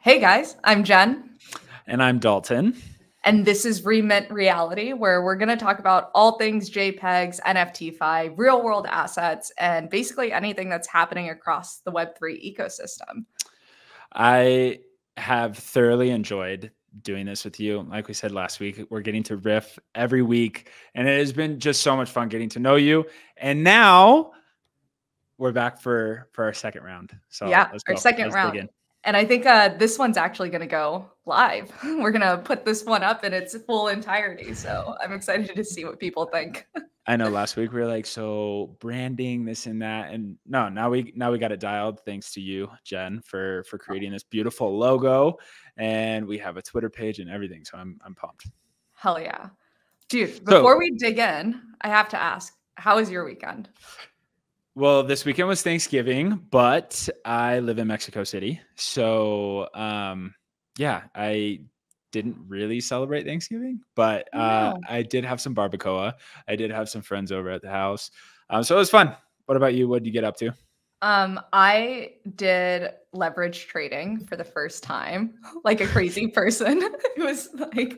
Hey guys, I'm Jen. And I'm Dalton. And this is Remint Reality, where we're going to talk about all things JPEGs, NFT real world assets, and basically anything that's happening across the Web3 ecosystem. I have thoroughly enjoyed doing this with you. Like we said last week, we're getting to riff every week, and it has been just so much fun getting to know you. And now we're back for our second round. So Yeah, let's our go. second Let's round. dig in. And I think this one's actually going to go live. We're going to put this one up in its full entirety. So I'm excited to see what people think. I know last week we were like, so branding this and that, and no, now we got it dialed. Thanks to you, Jen, for creating this beautiful logo, and we have a Twitter page and everything. So I'm pumped. Hell yeah, dude! Before we dig in, I have to ask, how was your weekend? Well, this weekend was Thanksgiving, but I live in Mexico City, so yeah, I didn't really celebrate Thanksgiving, but I did have some barbacoa. I did have some friends over at the house. So it was fun. What about you? What did you get up to? I did leverage trading for the first time, like a crazy person. It was like,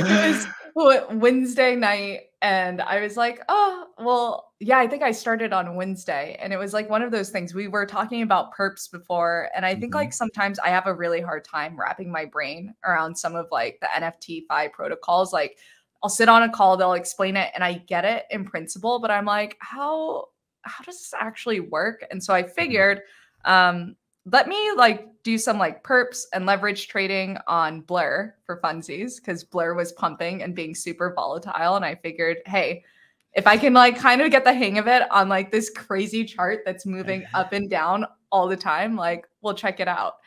it was Wednesday night. And I was like, oh, well, yeah, I think I started on Wednesday. And it was like one of those things. We were talking about perps before. And I think like sometimes I have a really hard time wrapping my brain around some of like the NFT protocols. Like I'll sit on a call, they'll explain it, and I get it in principle, but I'm like, how does this actually work? And so I figured, let me like do some like perps and leverage trading on Blur for funsies, because Blur was pumping and being super volatile. And I figured, hey, if I can like kind of get the hang of it on like this crazy chart that's moving up and down all the time, like we'll check it out.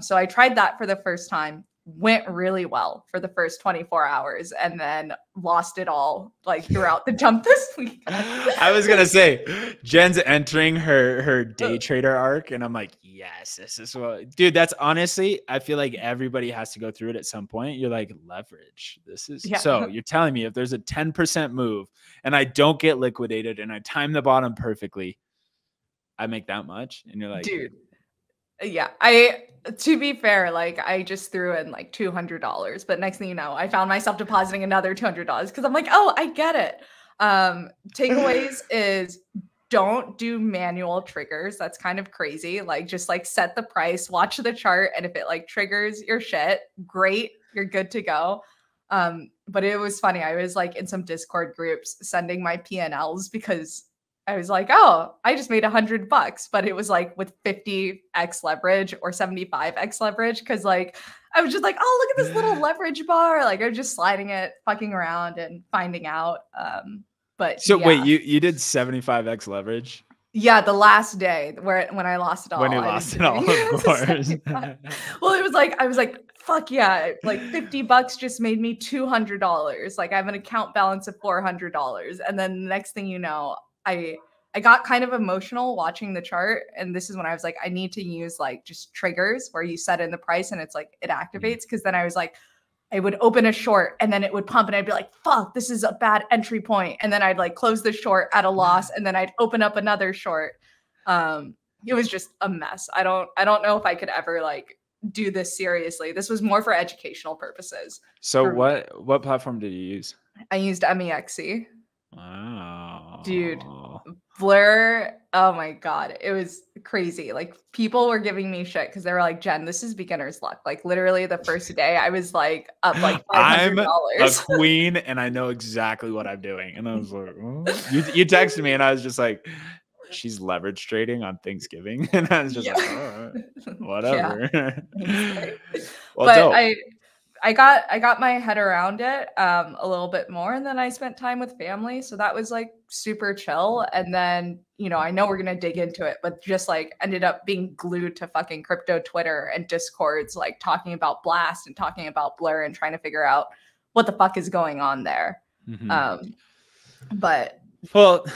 So I tried that for the first time. Went really well for the first 24 hours and then lost it all like throughout the jump this week. I was gonna say Jen's entering her day trader arc, and I'm like, yes, this is what, dude. That's honestly, I feel like everybody has to go through it at some point. You're like, leverage. This is so you're telling me if there's a 10% move and I don't get liquidated and I time the bottom perfectly, I make that much, and you're like, dude. Yeah, to be fair, like I just threw in like $200, but next thing you know, I found myself depositing another $200 because I'm like, oh, I get it. Takeaways is don't do manual triggers. That's kind of crazy. Like just like set the price, watch the chart, and if it like triggers your shit, great, you're good to go. But it was funny. I was like in some Discord groups sending my P&Ls because I was like, oh, I just made $100, but it was like with 50x leverage or 75x leverage. Cause like, I was just like, oh, look at this little leverage bar. Like I was just sliding it, fucking around and finding out. But so yeah. wait, you did 75x leverage? Yeah, the last day when I lost it all. When you lost it all, of course. Well, it was like, I was like, fuck yeah, like $50 just made me $200. Like I have an account balance of $400. And then the next thing you know, I got kind of emotional watching the chart. And this is when I was like, I need to use like just triggers where you set in the price and it's like, it activates. Cause then I was like, I would open a short and then it would pump and I'd be like, fuck, this is a bad entry point. And then I'd like close the short at a loss and then I'd open up another short. It was just a mess. I don't know if I could ever like do this seriously. This was more for educational purposes. So what platform did you use? I used MEXC. Wow. Dude, Blur, oh my God, it was crazy. Like people were giving me shit because they were like, Jen, this is beginner's luck. Like literally the first day I was like up like $500. I'm a queen and I know exactly what I'm doing. And I was like, oh. You texted me and I was just like, she's leverage trading on Thanksgiving. And I was just like, all right, whatever. Well, but I got my head around it a little bit more, and then I spent time with family, so that was like super chill. And then I know we're gonna dig into it, but just like ended up being glued to fucking crypto Twitter and Discords, like talking about Blast and talking about Blur and trying to figure out what the fuck is going on there. But well,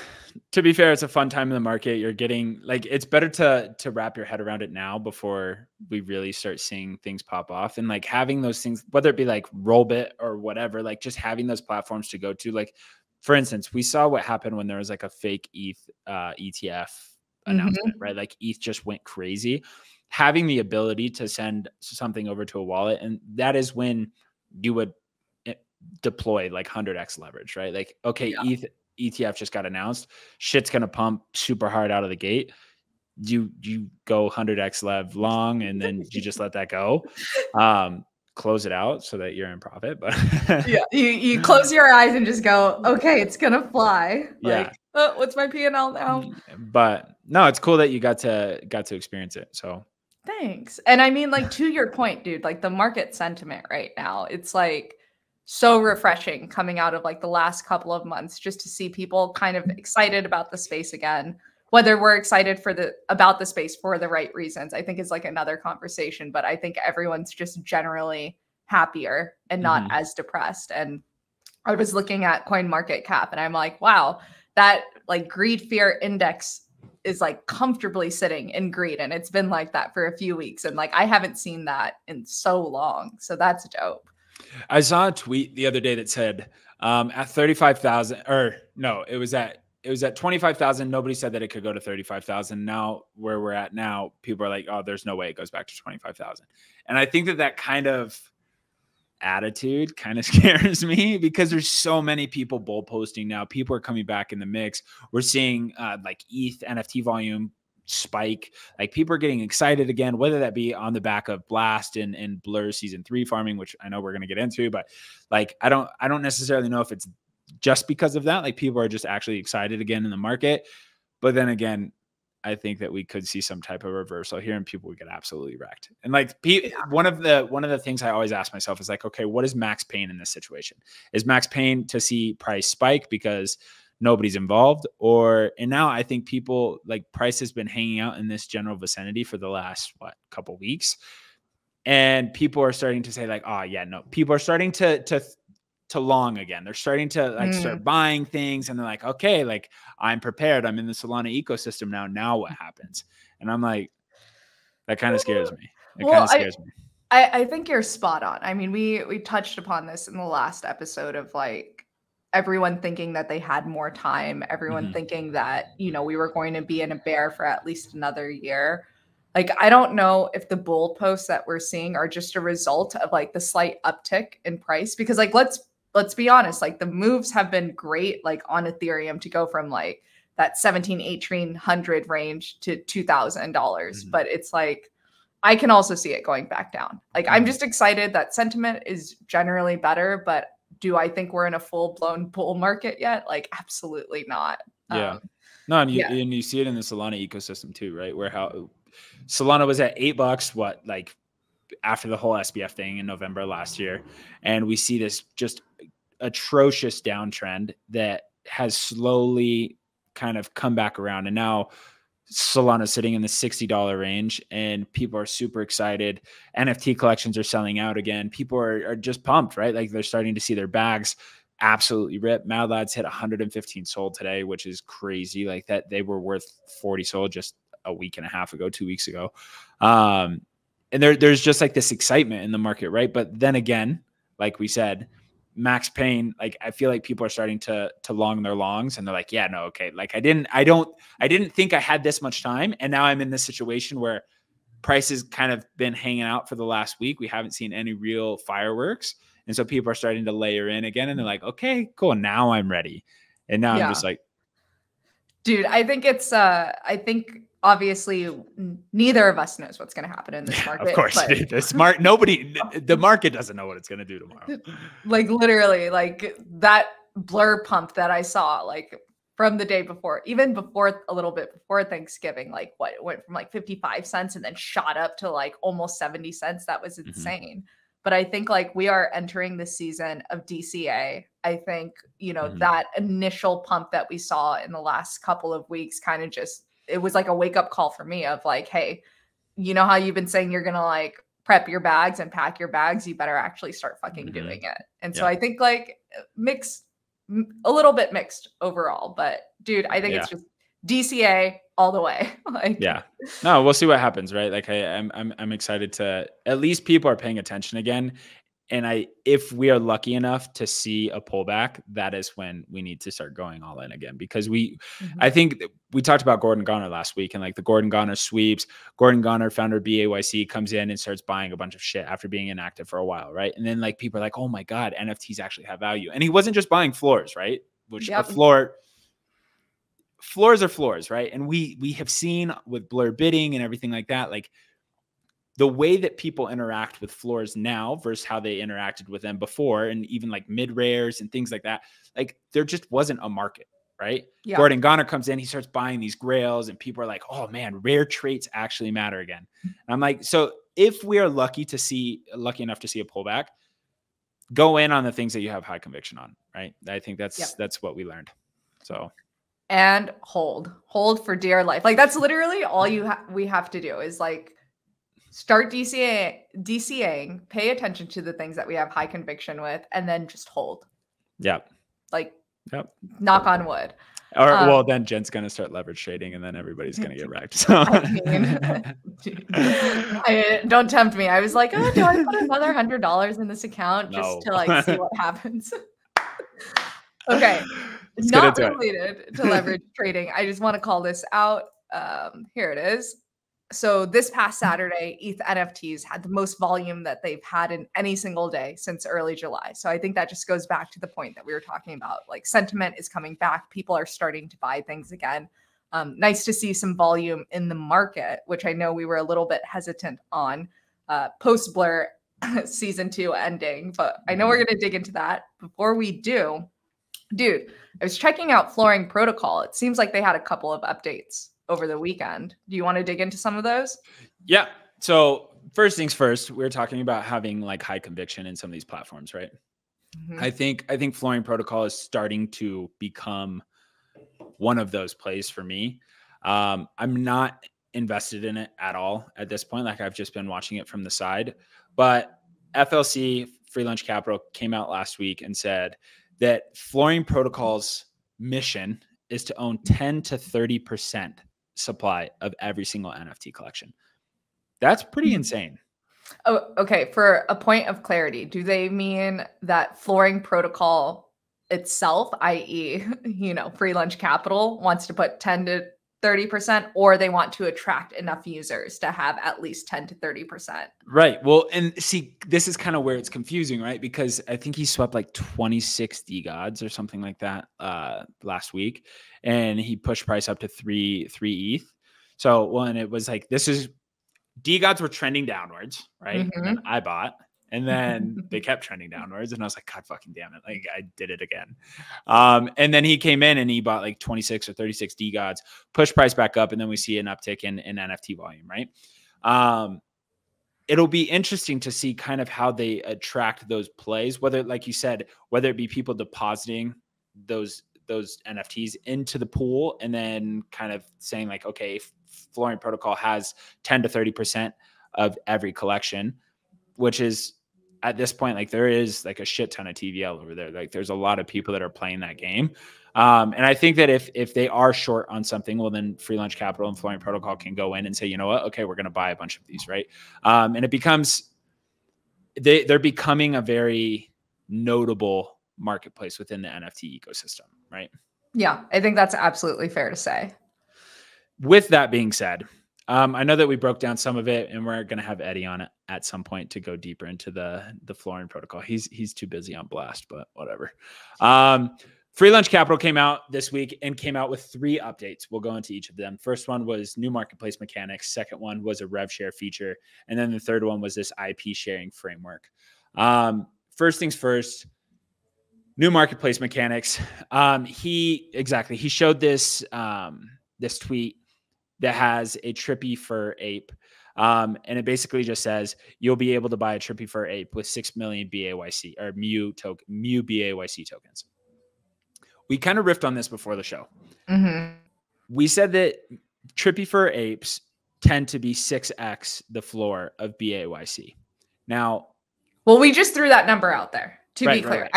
to be fair, it's a fun time in the market. You're getting like, it's better to wrap your head around it now before we really start seeing things pop off. And like having those things, whether it be like Rollbit or whatever, like just having those platforms to go to, like, for instance, we saw what happened when there was like a fake ETH ETF announcement, right? Like ETH just went crazy. having the ability to send something over to a wallet, and that is when you would deploy like 100x leverage, right? Like, okay, Yeah. ETF just got announced, shit's gonna pump super hard out of the gate. You go 100x lev long, and then you just let that go, close it out so that you're in profit. But Yeah, you close your eyes and just go, okay, it's gonna fly. yeah. Like, oh, what's my P&L now? But no, it's cool that you got to experience it. So Thanks. And I mean, like, to your point, dude, like the market sentiment right now, it's like so refreshing coming out of like the last couple of months just to see people kind of excited about the space again. Whether we're excited about the space for the right reasons, I think is like another conversation. But I think everyone's just generally happier and not as depressed. And I was looking at Coin Market Cap and I'm like, wow, that like greed fear index is like comfortably sitting in greed. And it's been like that for a few weeks. And like, I haven't seen that in so long. So that's dope. I saw a tweet the other day that said at 35,000, or no, it was at 25,000. Nobody said that it could go to 35,000. Now where we're at now, people are like, oh, there's no way it goes back to 25,000. And I think that kind of attitude kind of scares me, because there's so many people bull posting now. People are coming back in the mix. We're seeing like ETH NFT volume spike. Like, people are getting excited again, whether that be on the back of Blast and Blur season 3 farming, which I know we're going to get into, but like, I don't necessarily know if it's just because of that. Like, people are just actually excited again in the market. But then again, I think that we could see some type of reversal here, and people would get absolutely wrecked. And like, one of the things I always ask myself is like, okay, what is max pain in this situation? Is max pain to see price spike because nobody's involved? And now I think people, like, price has been hanging out in this general vicinity for the last couple weeks, and people are starting to say like, oh yeah, no, people are starting to long again. They're starting to like start buying things, and they're like, okay, like, I'm prepared. I'm in the Solana ecosystem now. Now what happens? And I'm like, that kind of scares me. It kind of scares me. I think you're spot on. I mean, we touched upon this in the last episode of like everyone thinking that they had more time, everyone thinking that, you know, we were going to be in a bear for at least another year. Like, I don't know if the bull posts that we're seeing are just a result of like the slight uptick in price, because like, let's be honest, like the moves have been great, like on Ethereum to go from like that 1,800 range to $2,000. But it's like, I can also see it going back down. Like, I'm just excited that sentiment is generally better, but do I think we're in a full blown bull market yet? Like, absolutely not. Yeah. No, and you see it in the Solana ecosystem too, right? Where how Solana was at $8, like after the whole SBF thing in November last year. And we see this just atrocious downtrend that has slowly kind of come back around. And now Solana sitting in the $60 range, and people are super excited. NFT collections are selling out again. People are just pumped, right? Like, they're starting to see their bags absolutely rip. Mad Lads hit 115 sold today, which is crazy. Like, that they were worth 40 sold just a week and a half ago, 2 weeks ago. And there's just like this excitement in the market, right? But then again, like we said, max pain, like, I feel like people are starting to long their longs, and they're like, yeah, no, okay. Like, I didn't think I had this much time. And now I'm in this situation where price has kind of been hanging out for the last week. We haven't seen any real fireworks. And so people are starting to layer in again, and they're like, okay, cool. Now I'm ready. And now I'm just like, dude, I think obviously neither of us knows what's going to happen in this market. Of course, the market doesn't know what it's going to do tomorrow. Like, literally, like that Blur pump that I saw, like from the day before, even before, a little bit before Thanksgiving, like it went from like 55 cents and then shot up to like almost 70 cents. That was insane. But I think like we are entering the season of DCA. I think, you know, that initial pump that we saw in the last couple of weeks kind of just, it was like a wake up call for me of like, hey, you know how you've been saying you're going to like prep your bags and pack your bags, you better actually start fucking doing it. And so I think like a little bit mixed overall, but dude, I think it's just DCA all the way. Like, no, we'll see what happens, right? Like, I'm excited to, at least people are paying attention again. if we are lucky enough to see a pullback, that is when we need to start going all in again, because I think we talked about Gordon Goner last week, and like the Gordon Goner sweeps. Gordon Goner, founder of BAYC, comes in and starts buying a bunch of shit after being inactive for a while, right? And then like people are like, oh my God, NFTs actually have value. And he wasn't just buying floors, right? Which a floors are floors, right? And we have seen with blur bidding and everything like that, like the way that people interact with floors now versus how they interacted with them before, and even like mid rares and things like that, like there just wasn't a market, right? Yeah. Gordon Goner comes in, he starts buying these grails, and people are like, oh man, rare traits actually matter again. And I'm like, so if we are lucky enough to see a pullback, go in on the things that you have high conviction on, right? I think that's what we learned. So. And hold for dear life. Like that's literally all we have to do is like, start DCAing, pay attention to the things that we have high conviction with, and then just hold. Yep. Like, knock on wood. Or well, then Jen's gonna start leverage trading, and then everybody's gonna get wrecked. So I mean, don't tempt me. I was like, oh, do I put another $100 in this account just to like see what happens? Okay, not related to leverage trading. I just want to call this out. Here it is. So this past Saturday, ETH NFTs had the most volume that they've had in any single day since early July. So I think that just goes back to the point that we were talking about. Like sentiment is coming back. People are starting to buy things again. Nice to see some volume in the market, which I know we were a little bit hesitant on post Blur season 2 ending. But I know we're going to dig into that. Before we do, dude, I was checking out Flooring Protocol. It seems like they had a couple of updates over the weekend. Do you want to dig into some of those? Yeah. So first things first, we're talking about having like high conviction in some of these platforms, right? I think Flooring Protocol is starting to become one of those plays for me. I'm not invested in it at all at this point. Like I've just been watching it from the side, but FLC Free Lunch Capital came out last week and said that Flooring Protocol's mission is to own 10 to 30% supply of every single NFT collection. That's pretty insane. Oh, okay. For a point of clarity, do they mean that Flooring Protocol itself, i.e., Free Lunch Capital wants to put 10 to 30%, or they want to attract enough users to have at least 10 to 30%? Right. Well, and see, this is kind of where it's confusing, right? Because I think he swept like 26 DGODs or something like that last week, and he pushed price up to 3 ETH. So, well, and it was like, DGODs were trending downwards, right? And then I bought, and then they kept trending downwards, and I was like, God fucking damn it. Like I did it again. And then he came in and he bought like 26 or 36 DGODs, pushed price back up, and then we see an uptick in NFT volume, right? It'll be interesting to see kind of how they attract those plays, whether, like you said, whether it be people depositing those NFTs into the pool and then kind of saying like, okay, Flooring Protocol has 10 to 30% of every collection, which is at this point, like there is like a shit ton of TVL over there. Like there's a lot of people that are playing that game. And I think that if they are short on something, well, then Free Lunch Capital and Flooring Protocol can go in and say, you know what? Okay, we're going to buy a bunch of these, right? And it becomes, they're becoming a very notable marketplace within the NFT ecosystem, right? Yeah, I think that's absolutely fair to say. With that being said, I know that we broke down some of it, and we're going to have Eddie on it at some point to go deeper into the Flooring Protocol. He's too busy on Blast, but whatever. Free Lunch Capital came out this week and came out with 3 updates. We'll go into each of them. First one was new marketplace mechanics. Second one was a rev share feature. And then the third one was this IP sharing framework. First things first, new marketplace mechanics. He showed this, this tweet that has a trippy fur ape. And it basically just says you'll be able to buy a trippy fur ape with 6 million BAYC or Mu BAYC tokens. We kind of riffed on this before the show. We said that trippy fur apes tend to be 6x the floor of BAYC. Now, well, we just threw that number out there to be clear.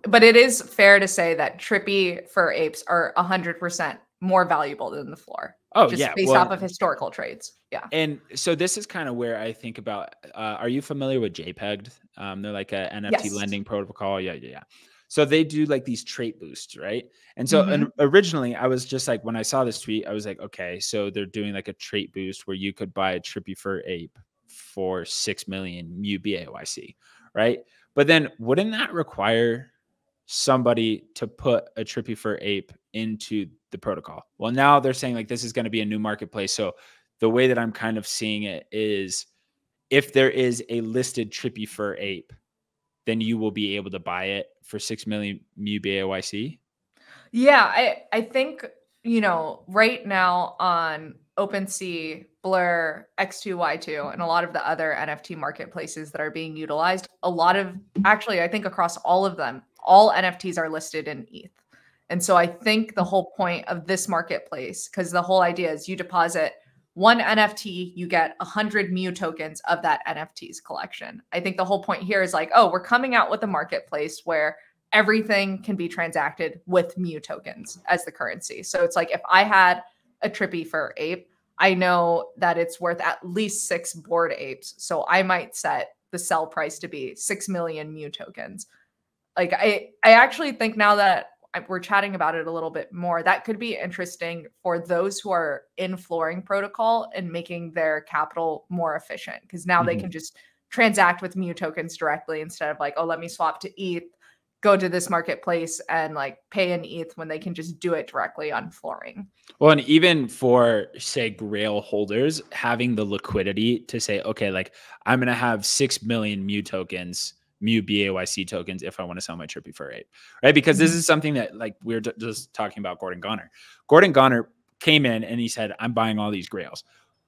But it is fair to say that trippy fur apes are 100% more valuable than the floor. Oh just yeah. based off of historical trades. Yeah. And so this is kind of where I think about, are you familiar with JPEG? They're like a NFT Yes. lending protocol. Yeah. So they do like these trait boosts, right? And so Mhm. originally I was just like, when I saw this tweet, I was like, okay, so they're doing like a trait boost where you could buy a Trippy Fur ape for 6 million MU-BAYC, right? But then wouldn't that require somebody to put a Trippy Fur ape into the protocol? Well, now they're saying like this is going to be a new marketplace. So the way that I'm kind of seeing it is, if there is a listed Trippy Fur ape, then you will be able to buy it for 6 million MU-BAYC. Yeah, I think, right now on OpenSea, Blur, X2Y2, and a lot of the other NFT marketplaces that are being utilized, actually, I think across all of them, all NFTs are listed in ETH. And so I think the whole point of this marketplace, because the whole idea is you deposit one NFT, you get 100 MU tokens of that NFT's collection. I think the whole point here is like, oh, we're coming out with a marketplace where everything can be transacted with MU tokens as the currency. So it's like, if I had a Trippy Fur ape, I know that it's worth at least 6 Bored Apes. So I might set the sell price to be 6 million MU tokens. Like I actually think, now that we're chatting about it a little bit more, that could be interesting for those who are in flooring protocol and making their capital more efficient, because now they can just transact with MU tokens directly, instead of like, oh, let me swap to ETH, go to this marketplace and like pay in ETH, when they can just do it directly on flooring. Well, and even for, say, Grail holders, having the liquidity to say, okay, like I'm going to have 6 million MU tokens, MU-BAYC tokens, if I want to sell my Trippy Fur ape, right? Because this is something that, like, we were just talking about Gordon Goner. Gordon Goner came in and he said, I'm buying all these Grails.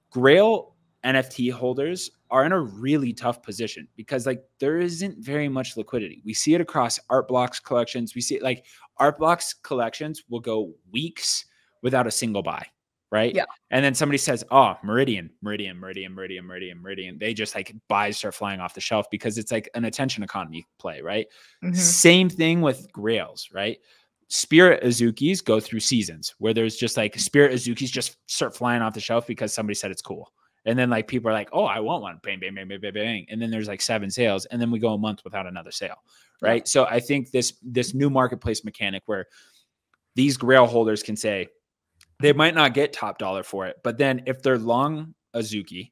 Grail NFT holders are in a really tough position because, like, there isn't very much liquidity. We see it across Art Blocks collections. We see it, like, Art Blocks collections will go weeks without a single buy, right? Yeah. And then somebody says, oh, Meridian. They just, like, buys start flying off the shelf because it's like an attention economy play, right? Same thing with Grails, right? Spirit Azukis go through seasons where there's just like Spirit Azukis just start flying off the shelf because somebody said it's cool. And then like people are like, oh, I want one. Bang, bang, bang, bang, bang, bang. And then there's like 7 sales. And then we go a month without another sale. Right. Yeah. So I think this new marketplace mechanic where these Grail holders can say they might not get top dollar for it, but then if they're long Azuki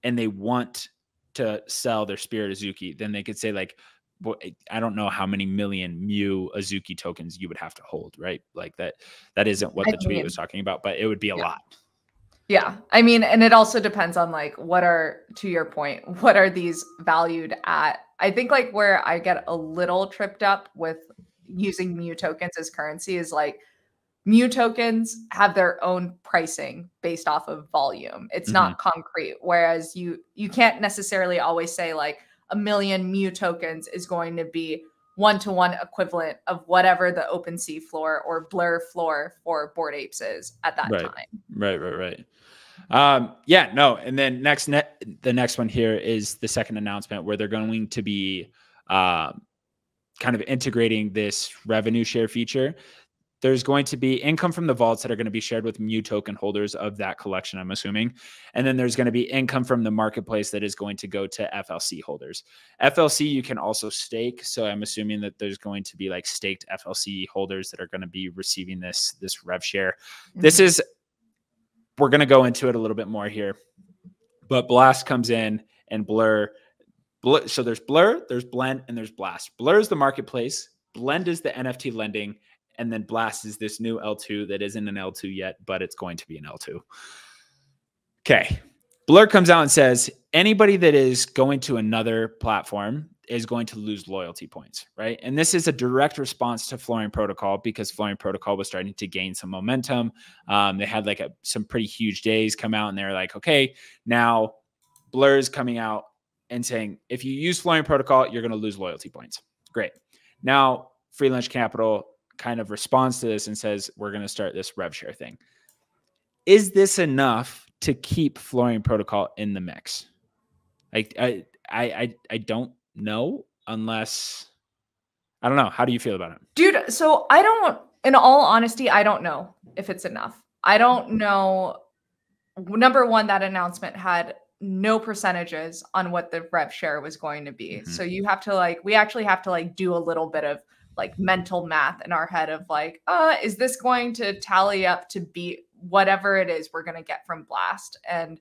and they want to sell their Spirit Azuki, then they could say like, I don't know how many million MU Azuki tokens you would have to hold, right? Like that isn't what the tweet was talking about, but it would be a lot. Yeah. I mean, and it also depends on like, to your point, what are these valued at? I think like where I get a little tripped up with using MU tokens as currency is like, MU tokens have their own pricing based off of volume. It's not concrete. Whereas you can't necessarily always say like 1 million MU tokens is going to be 1-to-1 equivalent of whatever the OpenSea floor or Blur floor for Bored Apes is at that time. Right. Yeah, no. And then the next one here is the second announcement where they're going to be kind of integrating this revenue share feature. There's going to be income from the vaults that are going to be shared with MU token holders of that collection, I'm assuming. And then there's going to be income from the marketplace that is going to go to FLC holders. FLC, you can also stake. So I'm assuming that there's going to be like staked FLC holders that are going to be receiving this rev share. We're going to go into it a little bit more here, but Blast comes in and Blur. So there's Blur, there's Blend, and there's Blast. Blur is the marketplace. Blend is the NFT lending. And then Blast is this new L2 that isn't an L2 yet, but it's going to be an L2. Okay. Blur comes out and says, anybody that is going to another platform is going to lose loyalty points, right? And this is a direct response to Flooring Protocol because Flooring Protocol was starting to gain some momentum. They had like some pretty huge days come out and they're like, okay, now Blur is coming out and saying, if you use Flooring Protocol, you're going to lose loyalty points. Great. Now, Free Lunch Capital kind of responds to this and says, we're going to start this rev share thing. Is this enough to keep Flooring Protocol in the mix? Like, I don't know, unless, I don't know. How do you feel about it? Dude, so I don't In all honesty, I don't know if it's enough. I don't know. Number one, that announcement had no percentages on what the rev share was going to be. Mm-hmm. So you have to we actually have to do a little bit of mental math in our head of is this going to tally up to be whatever it is we're going to get from Blast? And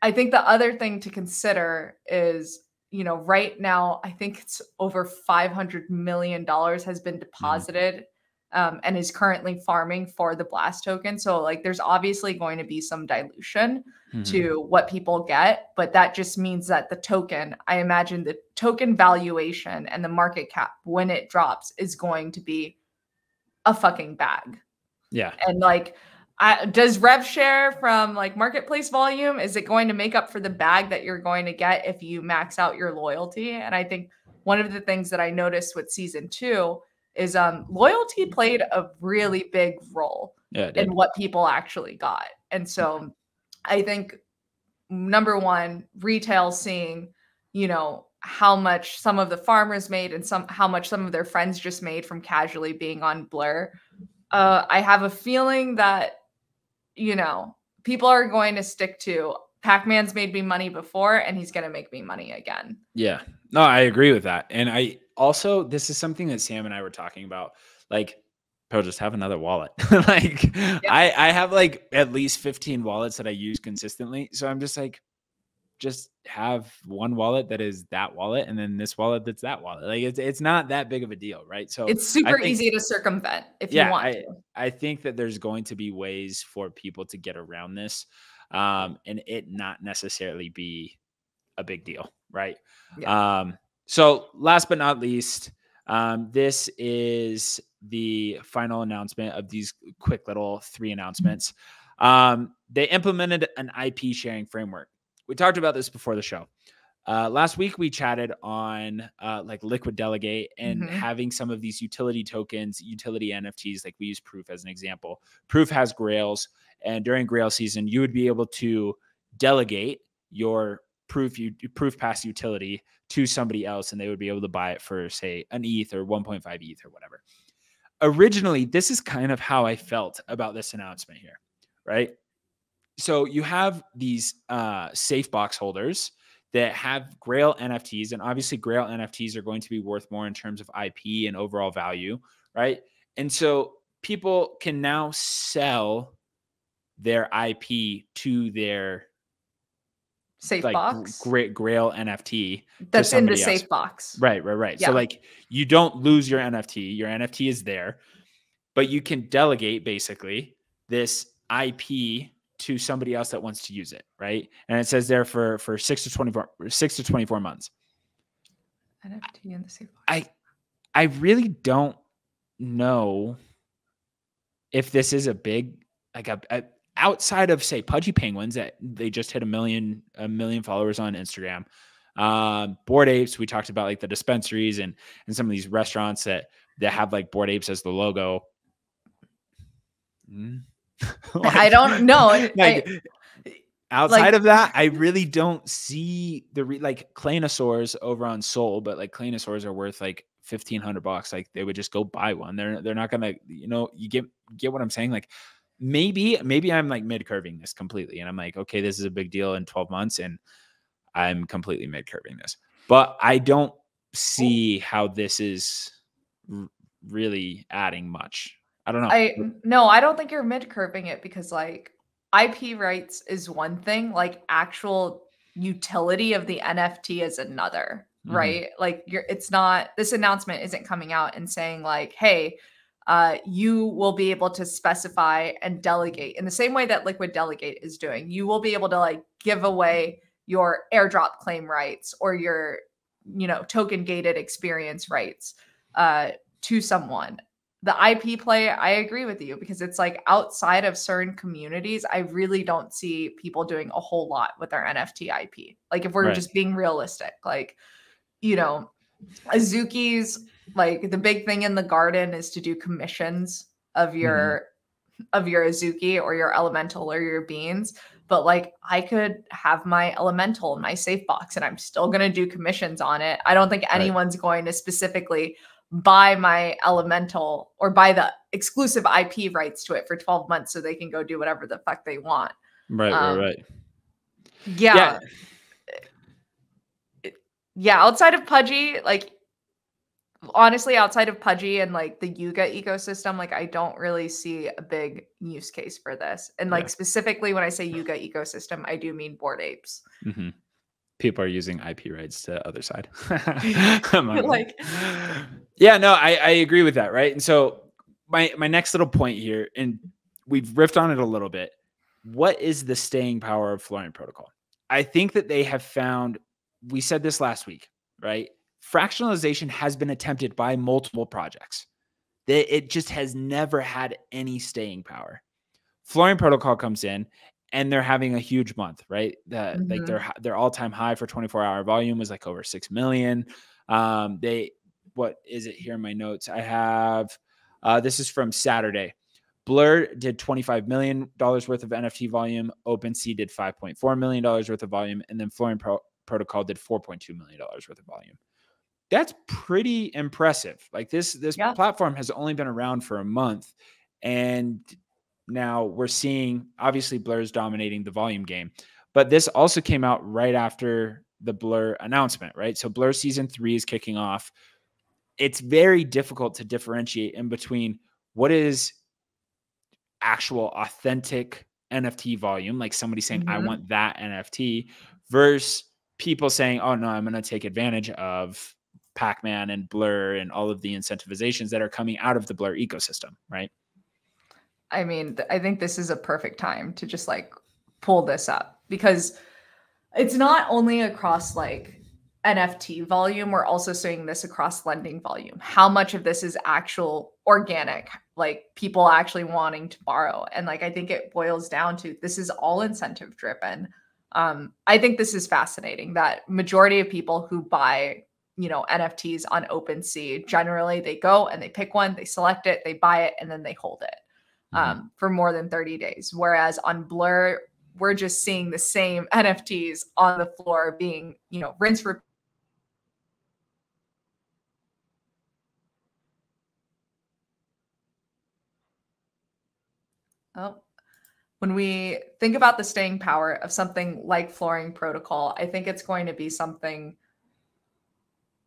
I think the other thing to consider is, right now, I think it's over $500 million has been deposited and is currently farming for the Blast token. So there's obviously going to be some dilution to what people get, but that just means that the token, I imagine the token valuation and the market cap when it drops is going to be a fucking bag. Yeah. And does rev share from marketplace volume, is it going to make up for the bag that you're going to get if you max out your loyalty? And I think one of the things that I noticed with season 2 is loyalty played a really big role in what people actually got. And so I think number one, retail seeing, how much some of the farmers made and how much some of their friends just made from casually being on Blur. I have a feeling that people are going to stick to Pac-Man's made me money before and he's going to make me money again. Yeah, no, I agree with that. And I also, this is something that Sam and I were talking about, bro, just have another wallet. I have at least 15 wallets that I use consistently. So I'm just just have one wallet that is that wallet and then this wallet that's that wallet. It's not that big of a deal, right? So it's super easy to circumvent if you want to. I think that there's going to be ways for people to get around this and it not necessarily be a big deal, right? Yeah. So last but not least, this is the final announcement of these quick little 3 announcements. They implemented an IP sharing framework. We talked about this before the show. Last week, we chatted on Liquid Delegate and having some of these utility tokens, utility NFTs, we use Proof as an example. Proof has Grails, and during Grail season, you would be able to delegate your Proof Pass utility to somebody else, and they would be able to buy it for, say, an ETH or 1.5 ETH or whatever. Originally, this is kind of how I felt about this announcement here, right? So you have these safe box holders that have Grail NFTs, and obviously Grail NFTs are going to be worth more in terms of IP and overall value, right? And so people can now sell their IP to their safe box, Grail NFT that's in the safe box. Right. Yeah. So you don't lose your NFT. Your NFT is there, but you can delegate basically this IP to somebody else that wants to use it, right? And it says there for 6 to 24 months. NFT in the safe box. I really don't know if this is a big outside of, say, Pudgy Penguins that they just hit a million followers on Instagram. Bored Apes, we talked about the dispensaries and some of these restaurants that have Bored Apes as the logo. I don't know. Outside of that, I really don't see the Claynosaurs over on Sol, but Claynosaurs are worth $1,500. They would just go buy one. They're not gonna, you get what I'm saying? Maybe I'm mid-curving this completely, and I'm okay, this is a big deal in 12 months, and I'm completely mid-curving this. But I don't see how this is really adding much. I don't know. I don't think you're mid-curving it because IP rights is one thing, actual utility of the NFT is another, right? It's not, this announcement isn't coming out and saying hey, you will be able to specify and delegate in the same way that Liquid Delegate is doing. You will be able to give away your airdrop claim rights or your, token gated experience rights to someone. The IP play, I agree with you because it's outside of certain communities, I really don't see people doing a whole lot with their NFT IP. If we're just being realistic, Azuki's the big thing in the garden is to do commissions of your Azuki or your elemental or your beans. But I could have my elemental in my safe box and I'm still going to do commissions on it. I don't think anyone's going to specifically buy my elemental or buy the exclusive IP rights to it for 12 months so they can go do whatever the fuck they want. Right. Yeah. Yeah. Outside of Pudgy, like, honestly, outside of Pudgy and like the Yuga ecosystem, like I don't really see a big use case for this. And like specifically when I say Yuga ecosystem, I do mean Bored Apes. Mm-hmm. People are using IP rights to other side. Like, yeah, no, I agree with that, right? And so my next little point here, and we've riffed on it a little bit. What is the staying power of Flooring Protocol? I think that they have found, we said this last week, right? Fractionalization has been attempted by multiple projects. It just has never had any staying power. Flooring Protocol comes in and they're having a huge month, right? Like their all-time high for 24-hour volume was like over 6 million. What is it here in my notes? I have, this is from Saturday. Blur did $25 million worth of NFT volume. OpenSea did $5.4 million worth of volume. And then Flooring Protocol did $4.2 million worth of volume. That's pretty impressive. Like this platform has only been around for a month. And now we're seeing, obviously, Blur's dominating the volume game. But this also came out right after the Blur announcement, right? So Blur Season 3 is kicking off. It's very difficult to differentiate in between what is actual authentic NFT volume, like somebody saying, I want that NFT, versus people saying, oh, no, I'm going to take advantage of Pac-Man and Blur and all of the incentivizations that are coming out of the Blur ecosystem, right? I mean, I think this is a perfect time to just like pull this up because it's not only across like NFT volume, we're also seeing this across lending volume. How much of this is actual organic, like people actually wanting to borrow? And like, I think it boils down to this is all incentive driven. I think this is fascinating that majority of people who buy, NFTs on OpenSea, generally they go and they pick one, they select it, they buy it, and then they hold it for more than 30 days. Whereas on Blur, we're just seeing the same NFTs on the floor being, rinse, repeat. When we think about the staying power of something like Flooring Protocol, I think it's going to be something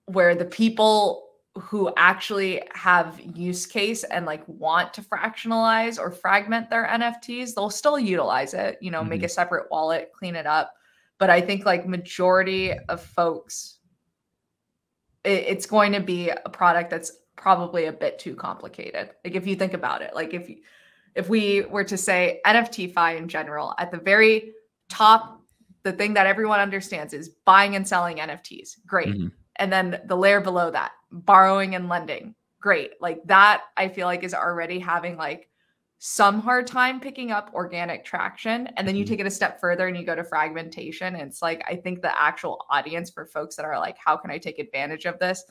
where the people who actually have use case and like want to fractionalize or fragment their NFTs, they'll still utilize it, make a separate wallet, clean it up. But I think like majority of folks, it's going to be a product that's probably a bit too complicated. Like if you think about it, like if we were to say NFTFi in general, at the very top, the thing that everyone understands is buying and selling NFTs. Great. And then the layer below that, borrowing and lending. Great. Like that, I feel like is already having like some hard time picking up organic traction. And then you take it a step further and you go to fragmentation. And it's like, I think the actual audience for folks that are like, how can I take advantage of this?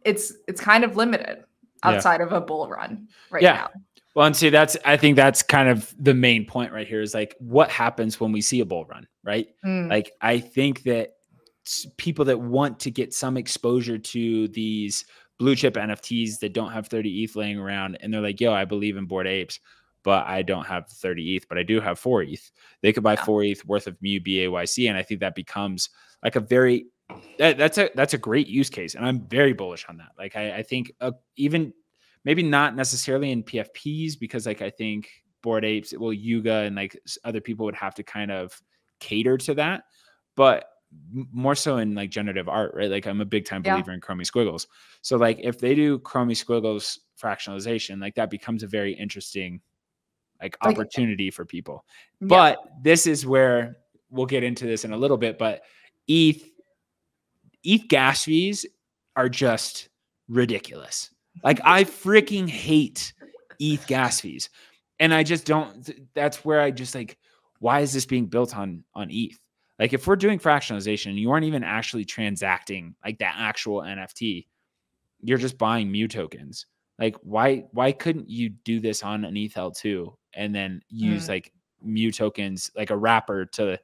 It's kind of limited outside of a bull run now. Well, and see, I think that's kind of the main point right here is like, what happens when we see a bull run, right? Like, I think that people that want to get some exposure to these blue chip NFTs that don't have 30 ETH laying around, and they're like, yo, I believe in Bored Apes, but I don't have 30 ETH, but I do have 4 ETH. They could buy 4 ETH worth of Mu BAYC. And I think that becomes like that's a great use case. And I'm very bullish on that. Like, I think even maybe not necessarily in PFPs, because like, I think Bored Apes, Yuga and like other people would have to kind of cater to that, but more so in like generative art, right? Like I'm a big time believer in Chromie Squiggles. So like if they do Chromie Squiggles fractionalization, like that becomes a very interesting like opportunity for people. But this is where we'll get into this in a little bit, but ETH gas fees are just ridiculous. Like I freaking hate ETH gas fees. And I just don't, that's where I just like, why is this being built on ETH? Like if we're doing fractionalization, you aren't even actually transacting like that actual NFT. You're just buying Mu tokens. Like why couldn't you do this on an ETH-L2 and then use like Mu tokens, like a wrapper to,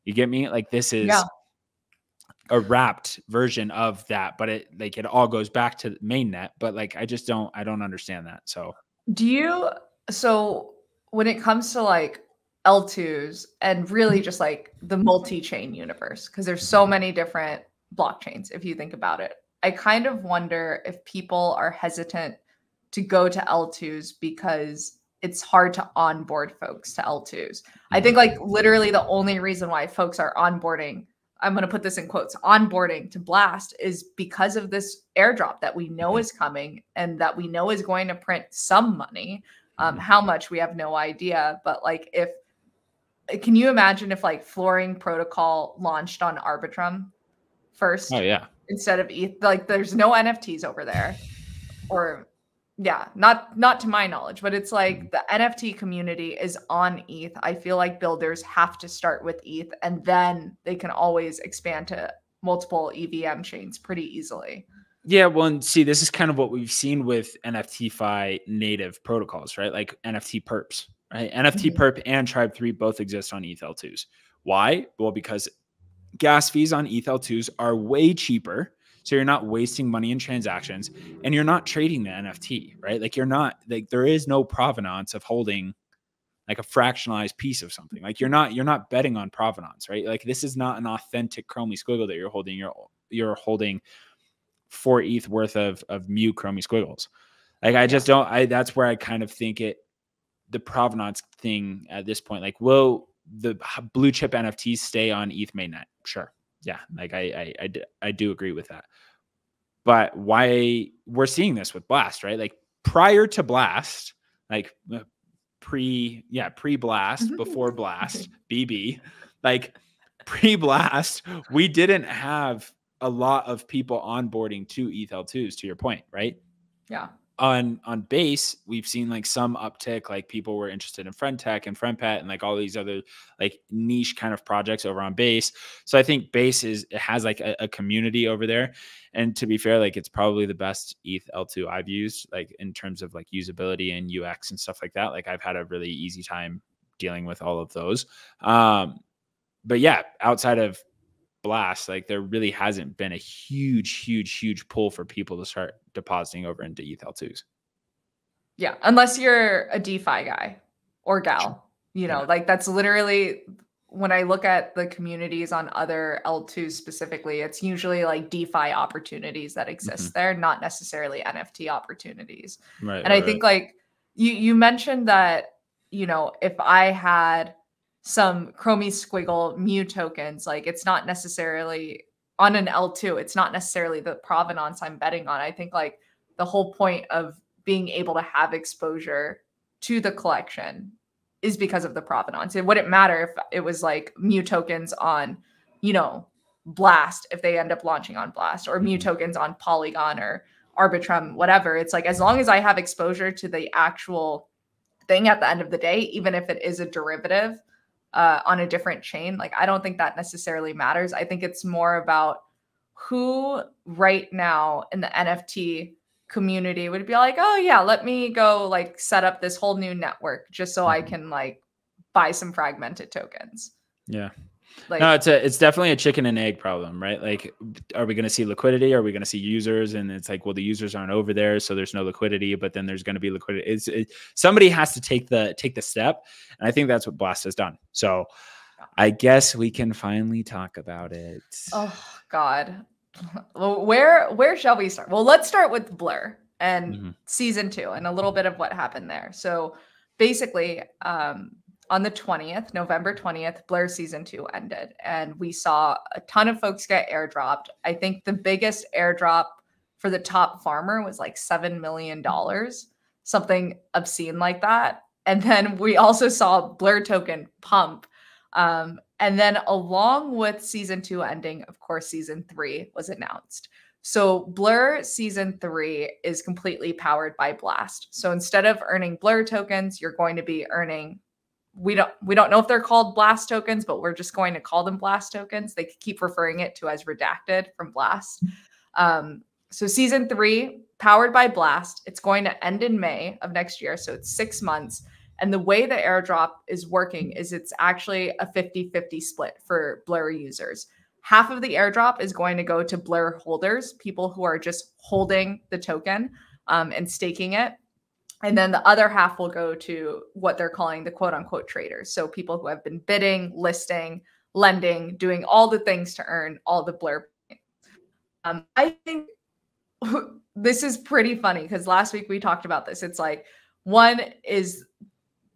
you get me? Like this is a wrapped version of that, but it all goes back to mainnet. But like, I don't understand that. So so when it comes to like L2s and really just like the multi-chain universe, because there's so many different blockchains, if you think about it, I kind of wonder if people are hesitant to go to L2s because it's hard to onboard folks to L2s. I think like literally the only reason why folks are onboarding, I'm going to put this in quotes, onboarding to Blast is because of this airdrop that we know is coming and that we know is going to print some money. How much we have no idea. But like, can you imagine if like Flooring Protocol launched on Arbitrum first? Oh yeah. Instead of ETH, like there's no NFTs over there, or yeah, not to my knowledge, but it's like the NFT community is on ETH. I feel like builders have to start with ETH and then they can always expand to multiple EVM chains pretty easily. Yeah, well, and see, this is kind of what we've seen with NFTFi native protocols, right? Like NFT perps, right? NFT perp and Tribe 3 both exist on ETH L2s. Why? Well, because gas fees on ETH L2s are way cheaper. So you're not wasting money in transactions and you're not trading the NFT, right? Like you're not, like there is no provenance of holding like a fractionalized piece of something. Like you're not betting on provenance, right? Like this is not an authentic Chromie squiggle that you're holding. You're holding 4 ETH worth of Mu Chromie squiggles. Like I just don't, that's where I kind of think the provenance thing at this point, like will the blue chip NFTs stay on ETH mainnet? Sure. Yeah. Like I do agree with that. But why we're seeing this with Blast, right? Like prior to Blast, like pre-Blast, before Blast, BB, like pre-Blast, we didn't have a lot of people onboarding to ETH L2s, to your point, right? Yeah. On base, we've seen like some uptick, like people were interested in friend tech and friend pet and like all these other like niche kind of projects over on base. So I think base it has like a community over there. And to be fair, like it's probably the best ETH L2 I've used, like in terms of like usability and UX and stuff like that. Like I've had a really easy time dealing with all of those. But yeah, outside of Blast, like there really hasn't been a huge pull for people to start depositing over into ETH L2s. Yeah, unless you're a DeFi guy or gal, you know, like that's literally when I look at the communities on other L2s specifically, it's usually like DeFi opportunities that exist there, not necessarily NFT opportunities. Right. And I think like you mentioned that, you know, if I had some Chromie Squiggle Mu tokens, like it's not necessarily on an L2, it's not necessarily the provenance I'm betting on. I think like the whole point of being able to have exposure to the collection is because of the provenance. It wouldn't matter if it was like Mu tokens on, you know, Blast, if they end up launching on Blast, or Mu tokens on Polygon or Arbitrum, whatever. It's like, as long as I have exposure to the actual thing at the end of the day, even if it is a derivative on a different chain, like I don't think that necessarily matters. I think it's more about who right now in the NFT community would be like, oh yeah, let me go like set up this whole new network just so I can like buy some fragmented tokens. Yeah. Like, no, it's definitely a chicken and egg problem, right? Like, are we going to see liquidity? Are we going to see users? And it's like, well, the users aren't over there, so there's no liquidity. But then there's going to be liquidity. Somebody has to take the step, and I think that's what Blast has done. So, I guess we can finally talk about it. Oh God, well, where shall we start? Well, let's start with Blur and season 2 and a little bit of what happened there. So, basically, on the 20th, November 20th, Blur season 2 ended, and we saw a ton of folks get airdropped. I think the biggest airdrop for the top farmer was like $7 million, something obscene like that. And then we also saw Blur token pump. And then along with season 2 ending, of course, season 3 was announced. So Blur season 3 is completely powered by Blast. So instead of earning Blur tokens, you're going to be earning, we don't know if they're called Blast tokens, but we're just going to call them Blast tokens. They keep referring it to as redacted from Blast. So season 3, powered by Blast, it's going to end in May of next year. So it's 6 months. And the way the airdrop is working is it's actually a 50-50 split for Blur users. half of the airdrop is going to go to Blur holders, people who are just holding the token and staking it. And then the other half will go to what they're calling the quote unquote traders. So people who have been bidding, listing, lending, doing all the things to earn all the Blur. I think this is pretty funny because last week we talked about this. It's like, one is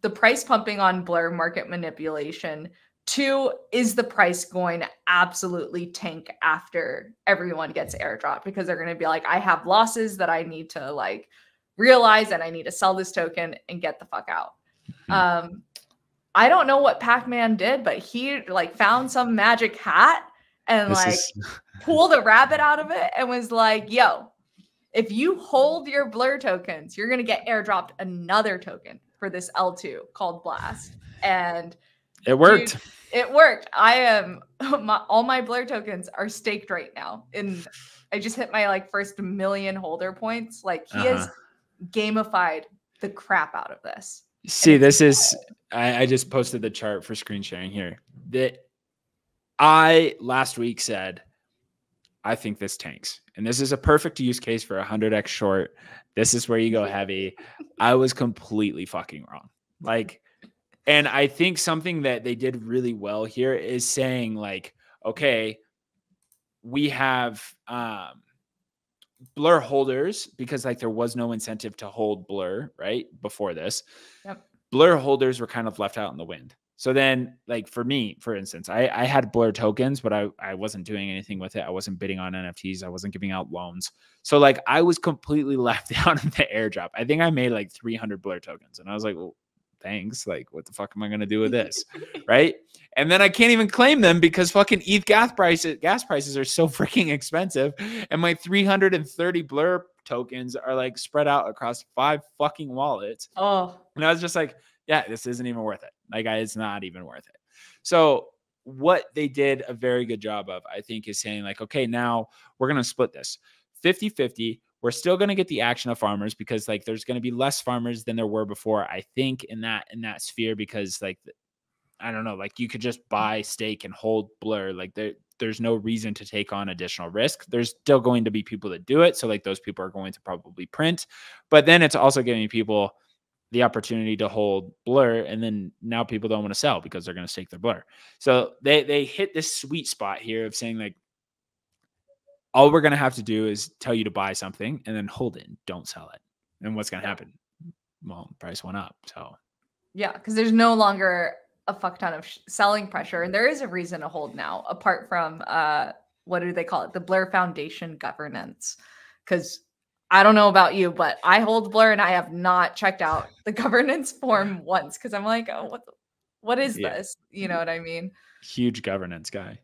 the price pumping on Blur, market manipulation. Two, is the price going to absolutely tank after everyone gets airdropped? Because they're going to be like, I have losses that I need to like realize, and I need to sell this token and get the fuck out. I don't know what Pac-Man did, but he like found some magic hat and pulled a rabbit out of it and was like, yo, if you hold your Blur tokens, you're going to get airdropped another token for this L2 called Blast. And it worked. Dude, it worked. I am all my Blur tokens are staked right now. And I just hit my like first 1 million holder points. Like he has gamified the crap out of this. See, this is I just posted the chart for screen sharing here. That I last week said I think this tanks. And this is a perfect use case for 100x short. This is where you go heavy. I was completely fucking wrong. Like, and I think something that they did really well here is saying like, okay, we have Blur holders because like there was no incentive to hold Blur, right? Before this. Yep. Blur holders were kind of left out in the wind. So then, like for me, for instance, I had Blur tokens, but I wasn't doing anything with it. I wasn't bidding on NFTs. I wasn't giving out loans. So like I was completely left out of the airdrop. I think I made like 300 Blur tokens. And I was like, well, thanks. Like, what the fuck am I going to do with this? Right. And then I can't even claim them because fucking ETH gas prices are so freaking expensive. And my 330 Blur tokens are like spread out across 5 fucking wallets. Oh, and I was just like, yeah, this isn't even worth it. Like, it's not even worth it. So what they did a very good job of, I think, is saying like, okay, now we're going to split this 50-50. We're still going to get the action of farmers because like there's going to be less farmers than there were before, I think, in that sphere, because like, I don't know, like you could just buy, stake, and hold Blur. Like there's no reason to take on additional risk. There's still going to be people that do it. So like those people are going to probably print, but then it's also giving people the opportunity to hold Blur. And then now people don't want to sell because they're going to stake their Blur. So they hit this sweet spot here of saying like, all we're going to have to do is tell you to buy something and then hold it. Don't sell it. And what's going to happen? Well, price went up. So yeah, because there's no longer a fuck ton of selling pressure. And there is a reason to hold now, apart from, what do they call it? The Blur Foundation governance. Because I don't know about you, but I hold Blur and I have not checked out the governance form once because I'm like, oh, what is this? You know what I mean? Huge governance guy.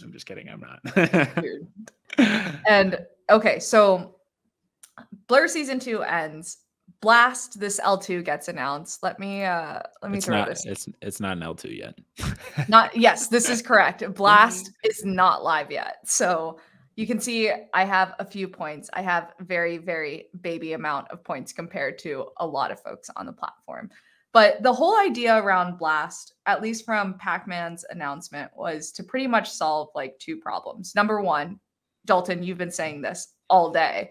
I'm just kidding. I'm not. And okay, so Blur season 2 ends. Blast, this L2 gets announced. Let me throw this. It's not an L2 yet. Yes, this is correct. Blast is not live yet. So you can see I have a few points. I have very, very baby amount of points compared to a lot of folks on the platform. But the whole idea around Blast, at least from Pac-Man's announcement, was to pretty much solve like 2 problems. Number one, Dalton, you've been saying this all day.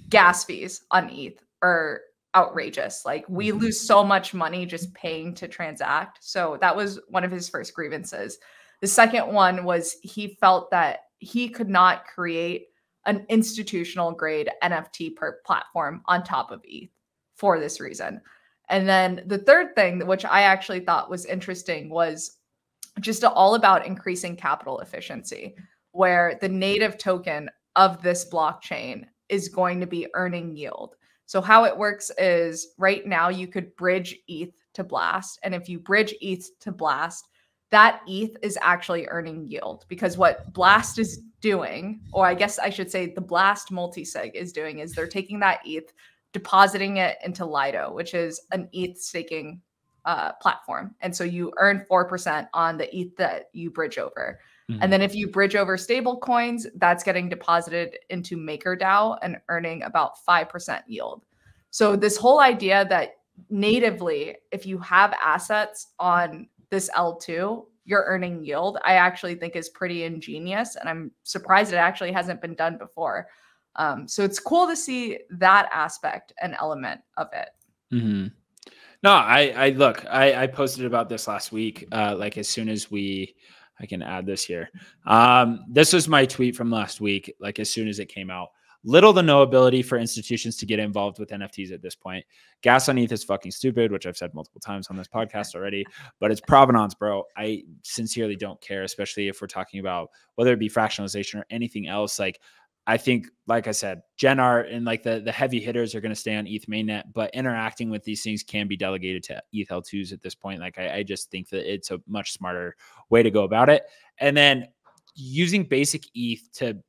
Gas fees on ETH are outrageous. Like we lose so much money just paying to transact. So that was one of his first grievances. The second one was he felt that he could not create an institutional grade NFT per platform on top of ETH for this reason. And then the third thing, which I actually thought was interesting, was just all about increasing capital efficiency, where the native token of this blockchain is going to be earning yield. So how it works is right now you could bridge ETH to Blast. And if you bridge ETH to Blast, that ETH is actually earning yield, because what Blast is doing, or I guess I should say the Blast multisig is doing, is they're taking that ETH, depositing it into Lido, which is an ETH staking platform. And so you earn 4% on the ETH that you bridge over. And then if you bridge over stable coins, that's getting deposited into MakerDAO and earning about 5% yield. So this whole idea that natively, if you have assets on this L2, you're earning yield, I actually think is pretty ingenious. And I'm surprised it actually hasn't been done before. So it's cool to see that aspect and element of it. Mm-hmm. No, I posted about this last week. Like as soon as I can add this here. This was my tweet from last week. Like as soon as it came out, little to no ability for institutions to get involved with NFTs at this point. Gas on ETH is fucking stupid, which I've said multiple times on this podcast already, but it's provenance, bro. I sincerely don't care, especially if we're talking about whether it be fractionalization or anything else. Like, I think, like I said, Gen Art and like the heavy hitters are going to stay on ETH mainnet, but interacting with these things can be delegated to ETH L2s at this point. Like, I just think that it's a much smarter way to go about it. And then using basic ETH to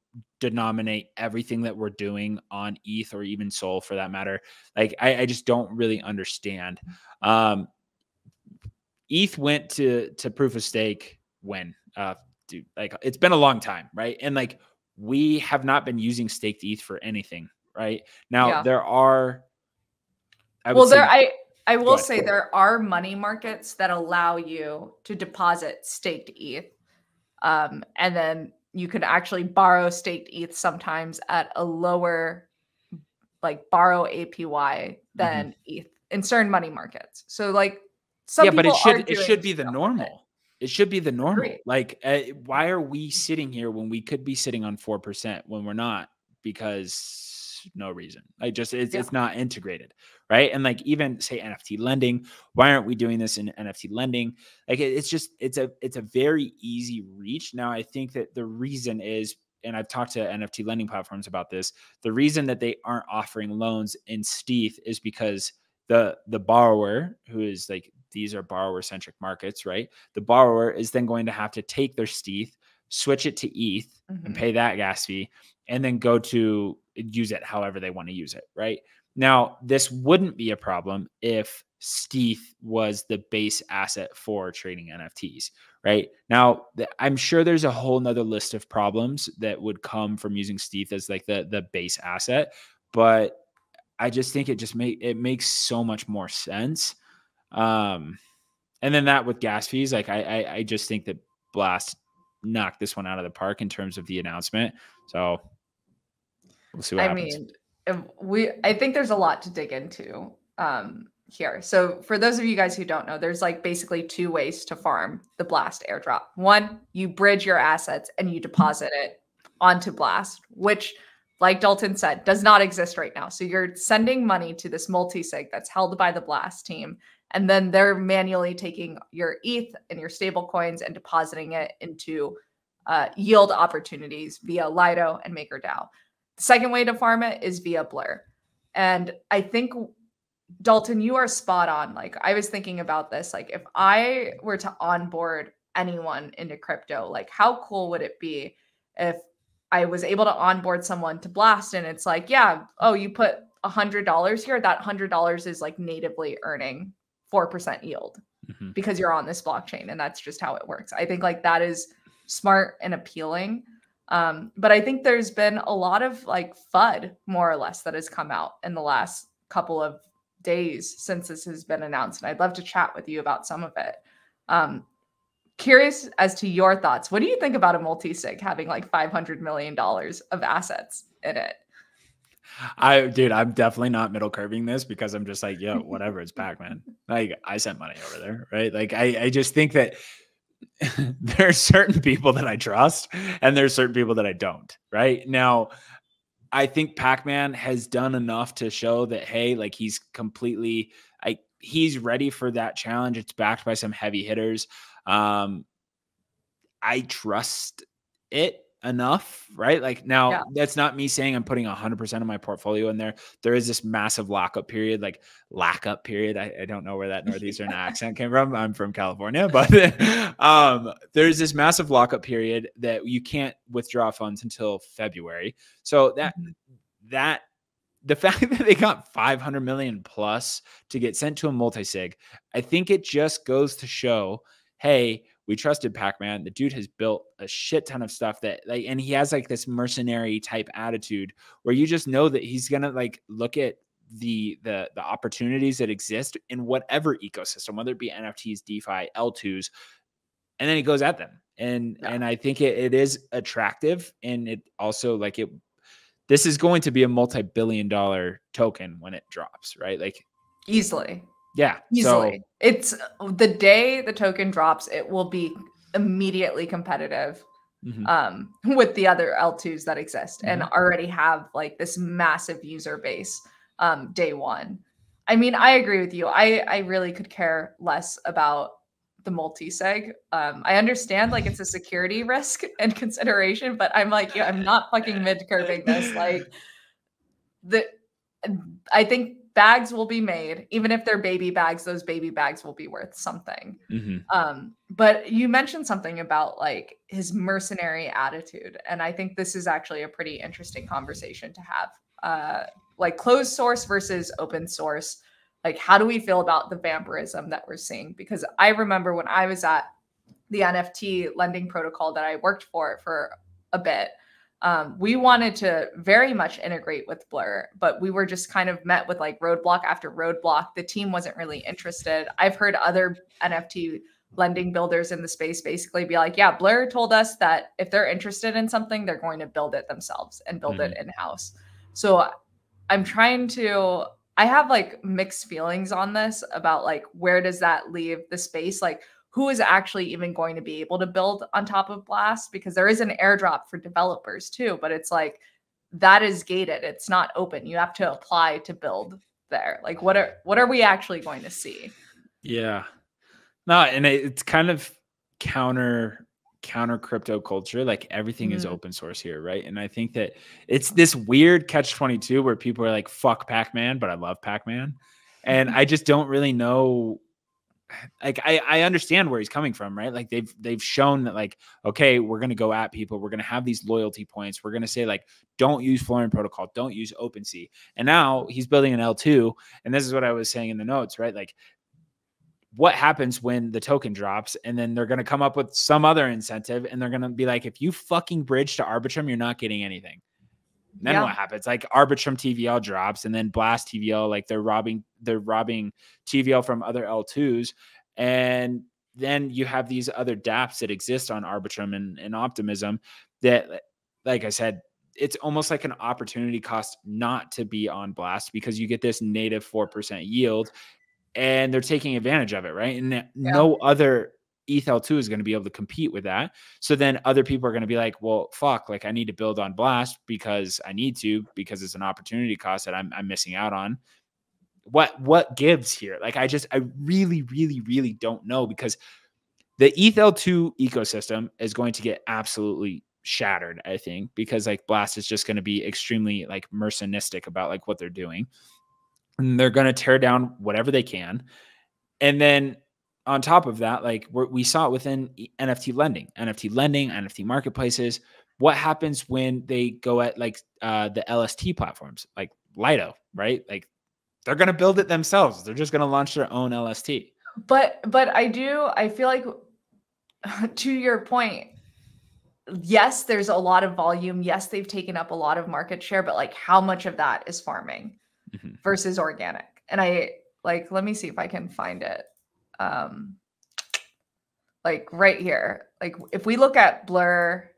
denominate everything that we're doing on ETH or even Sol for that matter. Like, I just don't really understand. ETH went to proof of stake when, dude, like it's been a long time, right? And like, we have not been using staked ETH for anything right now. There are, I will say there are money markets that allow you to deposit staked ETH. And then you could actually borrow staked ETH sometimes at a lower, like borrow APY than ETH in certain money markets. So like but it should be the normal. It should be the normal. Agreed. Like, why are we sitting here when we could be sitting on 4% when we're not? Because no reason. It's not integrated, right? And like even say NFT lending, why aren't we doing this in NFT lending? Like it's a very easy reach. Now I think that the reason is, and I've talked to NFT lending platforms about this, the reason that they aren't offering loans in stETH is because the borrower, who is like, these are borrower centric markets, right? The borrower is then going to have to take their stETH, switch it to ETH and pay that gas fee, and then go to use it however they want to use it, right? Now, this wouldn't be a problem if stETH was the base asset for trading NFTs, right? Now, I'm sure there's a whole nother list of problems that would come from using stETH as like the base asset, but I just think it makes so much more sense. And then that with gas fees, like I just think that Blast knocked this one out of the park in terms of the announcement. So we'll see what happens. I think there's a lot to dig into here. So for those of you guys who don't know, there's like basically two ways to farm the Blast airdrop. One, you bridge your assets and you deposit it onto Blast, which, like Dalton said, does not exist right now. So you're sending money to this multi-sig that's held by the Blast team, and then they're manually taking your ETH and your stable coins and depositing it into yield opportunities via Lido and MakerDAO. The second way to farm it is via Blur. And I think, Dalton, you are spot on. Like, I was thinking about this. Like, if I were to onboard anyone into crypto, like, how cool would it be if I was able to onboard someone to Blast and it's like, yeah, oh, you put $100 here. That $100 is like natively earning 4% yield because you're on this blockchain. And that's just how it works. I think like that is smart and appealing. But I think there's been a lot of like FUD, more or less, that has come out in the last couple of days since this has been announced. And I'd love to chat with you about some of it. Curious as to your thoughts. What do you think about a multi-sig having like $500 million of assets in it? I'm definitely not middle curving this because I'm just like, yo, whatever, it's Pac-Man. Like, I sent money over there, right? Like, I just think that there are certain people that I trust and there's certain people that I don't, right? Now, I think Pac-Man has done enough to show that, hey, like he's completely, he's ready for that challenge. It's backed by some heavy hitters. I trust it enough, right? Like now, that's not me saying I'm putting 100% of my portfolio in there. There is this massive lockup period, like lockup period. I don't know where that Northeastern accent came from. I'm from California, but there's this massive lockup period that you can't withdraw funds until February. So that the fact that they got 500 million plus to get sent to a multi-sig, I think it just goes to show, hey, we trusted Pac-Man. The dude has built a shit ton of stuff that like, and he has like this mercenary type attitude where you just know that he's going to like look at the opportunities that exist in whatever ecosystem, whether it be NFTs, DeFi, L2s, and then he goes at them. And I think it is attractive, and it also like this is going to be a multi-billion-dollar token when it drops, right? Like easily. Yeah. Easily. So it's the day the token drops, it will be immediately competitive with the other L2s that exist and already have like this massive user base day one. I mean, I agree with you. I really could care less about the multi-sig. I understand like it's a security risk and consideration, but I'm like, I'm not fucking mid-curving this. Like I think bags will be made, even if they're baby bags, those baby bags will be worth something. But you mentioned something about like his mercenary attitude. And I think this is actually a pretty interesting conversation to have. Like closed source versus open source. Like, how do we feel about the vampirism that we're seeing? Because I remember when I was at the NFT lending protocol that I worked for a bit, we wanted to very much integrate with Blur, but we were just kind of met with like roadblock after roadblock. The team wasn't really interested. I've heard other NFT lending builders in the space basically be like, yeah, Blur told us that if they're interested in something, they're going to build it themselves and build it in-house. So I have like mixed feelings on this about like, where does that leave the space? Like, who is actually even going to be able to build on top of Blast? Because there is an airdrop for developers too, but it's like, that is gated. It's not open. You have to apply to build there. Like, what are we actually going to see? Yeah. No, and it's kind of counter crypto culture. Like everything is open source here, right? And I think that it's this weird catch-22 where people are like, fuck Pac-Man, but I love Pac-Man. And I just don't really know. Like I understand where he's coming from, right? Like they've shown that like, okay, we're going to go at people. We're going to have these loyalty points. We're going to say like, don't use Florian protocol. Don't use OpenSea. And now he's building an L2. And this is what I was saying in the notes, right? Like what happens when the token drops and then they're going to come up with some other incentive and they're going to be like, if you fucking bridge to Arbitrum, you're not getting anything. And then what happens? Like Arbitrum TVL drops and then Blast TVL, like they're robbing TVL from other L2s. And then you have these other dApps that exist on Arbitrum and Optimism that, like I said, it's almost like an opportunity cost not to be on Blast because you get this native 4% yield and they're taking advantage of it, right? And no other ETH L2 is going to be able to compete with that. So then other people are going to be like, well, fuck, like I need to build on Blast because I need to, because it's an opportunity cost that I'm missing out on. What gives here? Like, I really, really, really don't know, because the ETH L2 ecosystem is going to get absolutely shattered, I think, because like Blast is just going to be extremely like mercenistic about like what they're doing. And they're going to tear down whatever they can. And then on top of that, like we saw it within NFT lending, NFT marketplaces. What happens when they go at like the LST platforms, like Lido, right? Like they're going to build it themselves. They're just going to launch their own LST. But I feel like, to your point, yes, there's a lot of volume. Yes, they've taken up a lot of market share, but like how much of that is farming versus organic? And let me see if I can find it. Like right here, like if we look at Blur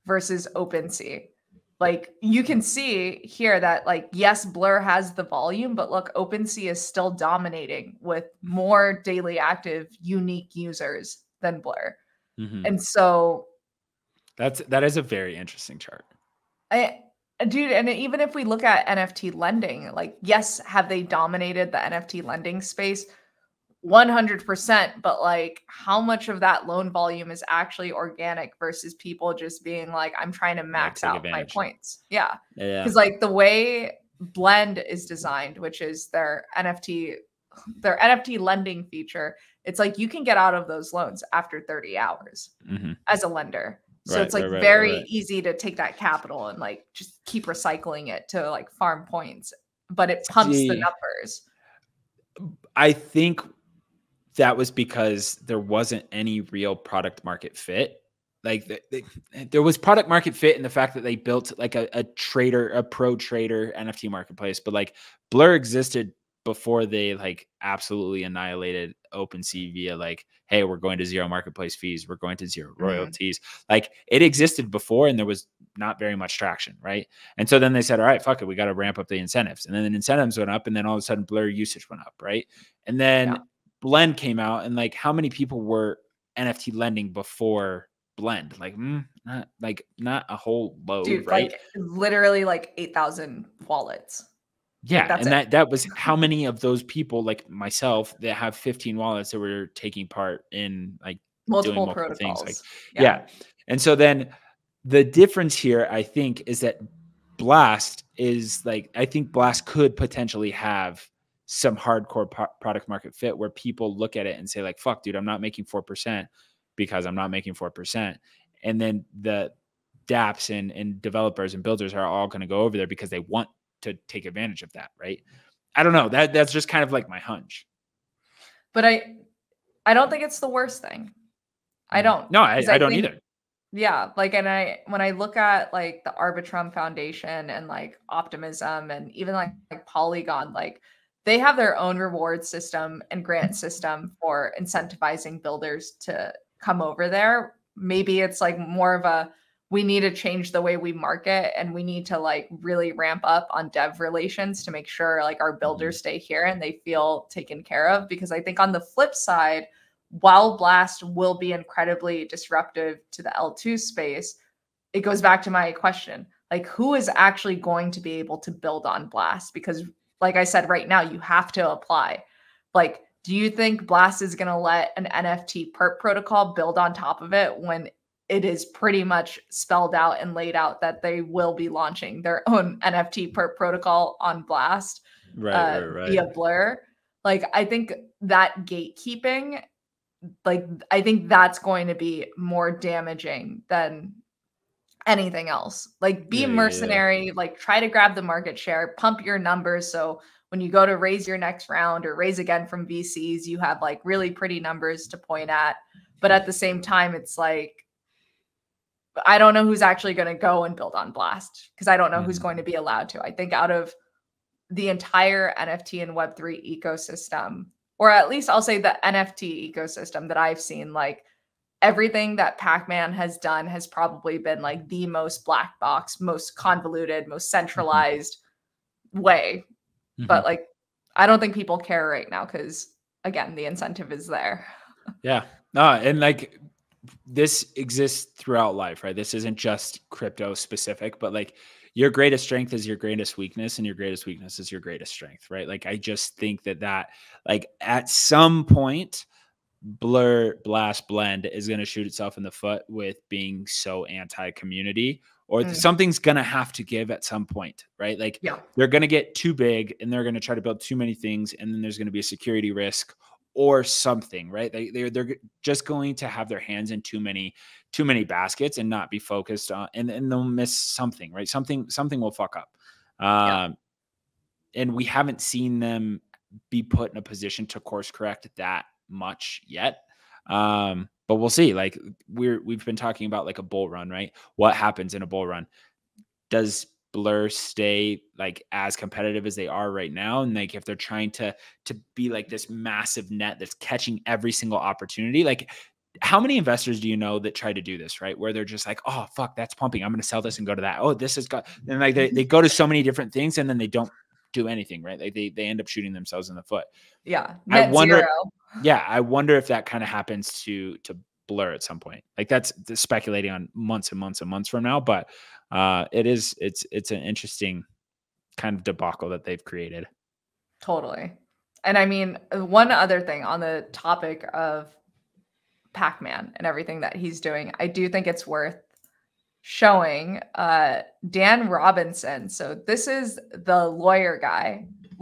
versus OpenSea, like you can see here that like, yes, Blur has the volume, but look, OpenSea is still dominating with more daily active unique users than Blur. And so that is a very interesting chart. Dude, and even if we look at NFT lending, like, yes, have they dominated the NFT lending space? 100%, but like how much of that loan volume is actually organic versus people just being like, I'm trying to max out my points. Yeah. Because like the way Blend is designed, which is their NFT lending feature, it's like you can get out of those loans after 30 hours as a lender. So it's like very easy to take that capital and like just keep recycling it to like farm points, but it pumps the numbers. I think that was because there wasn't any real product market fit. Like there was product market fit in the fact that they built like a pro trader NFT marketplace, but like Blur existed before they like absolutely annihilated OpenSea via like, hey, we're going to zero marketplace fees, we're going to zero royalties. Like it existed before and there was not very much traction, right? And so then they said, all right, fuck it, we got to ramp up the incentives. And then the incentives went up and then all of a sudden Blur usage went up, right? And then Blend came out and like how many people were NFT lending before Blend? Like not a whole load, Dude, right? like literally like 8,000 wallets. Yeah, Like, and that was how many of those people, like myself, that have 15 wallets that were taking part in like doing multiple multiple things. Like, protocols. yeah. And so then the difference here, I think, is that Blast is like, I think Blast could potentially have some hardcore product market fit where people look at it and say, like, fuck, dude, I'm not making 4% because I'm not making 4%. And then the dApps and developers and builders are all going to go over there because they want to take advantage of that, right? I don't know. That's just kind of like my hunch. But I don't think it's the worst thing. I don't. No, I don't either. Yeah, like, and when I look at like the Arbitrum Foundation and like Optimism and even like Polygon, like they have their own reward system and grant system for incentivizing builders to come over there. Maybe it's like more of a we need to change the way we market and we need to like really ramp up on dev relations to make sure like our builders stay here and they feel taken care of. Because I think on the flip side, while Blast will be incredibly disruptive to the L2 space, it goes back to my question, like who is actually going to be able to build on Blast? Because like I said, right now you have to apply. Like, do you think Blast is going to let an NFT perp protocol build on top of it when it is pretty much spelled out and laid out that they will be launching their own NFT perp protocol on Blast via Blur? Like, I think that gatekeeping, like, I think that's going to be more damaging than anything else. Like, be mercenary, like try to grab the market share, pump your numbers. So when you go to raise your next round or raise again from VCs, you have like really pretty numbers to point at. But at the same time, it's like, I don't know who's actually going to go and build on Blast because I don't know who's going to be allowed to. I think out of the entire NFT and Web3 ecosystem, or at least I'll say the NFT ecosystem that I've seen, like everything that Pac-Man has done has probably been like the most black box, most convoluted, most centralized way. But like, I don't think people care right now because again, the incentive is there. Yeah. No, and like this exists throughout life, right? This isn't just crypto specific, but like your greatest strength is your greatest weakness and your greatest weakness is your greatest strength, right? Like I just think that like at some point Blur, Blast, Blend is going to shoot itself in the foot with being so anti-community, or something's going to have to give at some point, right? Like they're going to get too big and they're going to try to build too many things, and then there's going to be a security risk or something, right? They're just going to have their hands in too many baskets and not be focused on, and they'll miss something, right? Something will fuck up. And we haven't seen them be put in a position to course correct that much yet. But we'll see. Like we've been talking about like a bull run, right? What happens in a bull run? Does Blur stay like as competitive as they are right now? And like if they're trying to be like this massive net that's catching every single opportunity, like how many investors do you know that try to do this, right? Where they're just like, oh fuck, that's pumping, I'm going to sell this and go to that. Oh, this has got, and like they go to so many different things and then they don't do anything, right? Like they end up shooting themselves in the foot. Yeah. I wonder if that kind of happens to Blur at some point. Like that's speculating on months and months and months from now, but it's an interesting kind of debacle that they've created. Totally. And I mean, one other thing on the topic of Pac-Man and everything that he's doing, I do think it's worth showing Dan Robinson. So this is the lawyer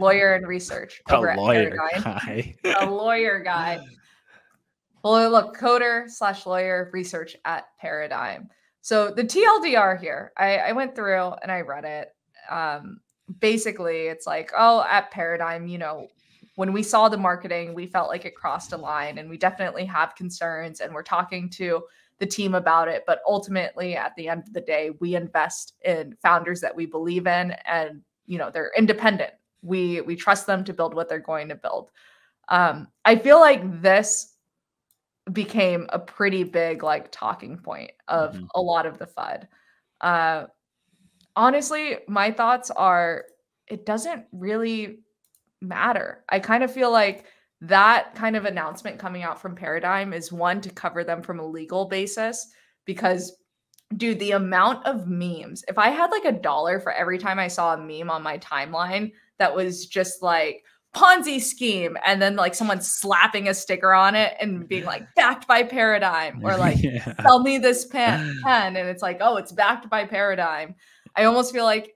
and research over at Paradigm. A lawyer guy. Well, look, coder/lawyer research at Paradigm. So the TLDR here, I went through and I read it. Basically, it's like, oh, at Paradigm, you know, when we saw the marketing, we felt like it crossed a line and we definitely have concerns and we're talking to the team about it. But ultimately, at the end of the day, we invest in founders that we believe in and, you know, they're independent. We trust them to build what they're going to build. I feel like this became a pretty big like talking point of a lot of the FUD. Honestly, my thoughts are it doesn't really matter. I kind of feel like that kind of announcement coming out from Paradigm is one to cover them from a legal basis because dude, the amount of memes. If I had like $1 for every time I saw a meme on my timeline that was just like Ponzi scheme and then like someone slapping a sticker on it and being like backed by Paradigm or like sell me this pen and it's like, oh, it's backed by Paradigm. I almost feel like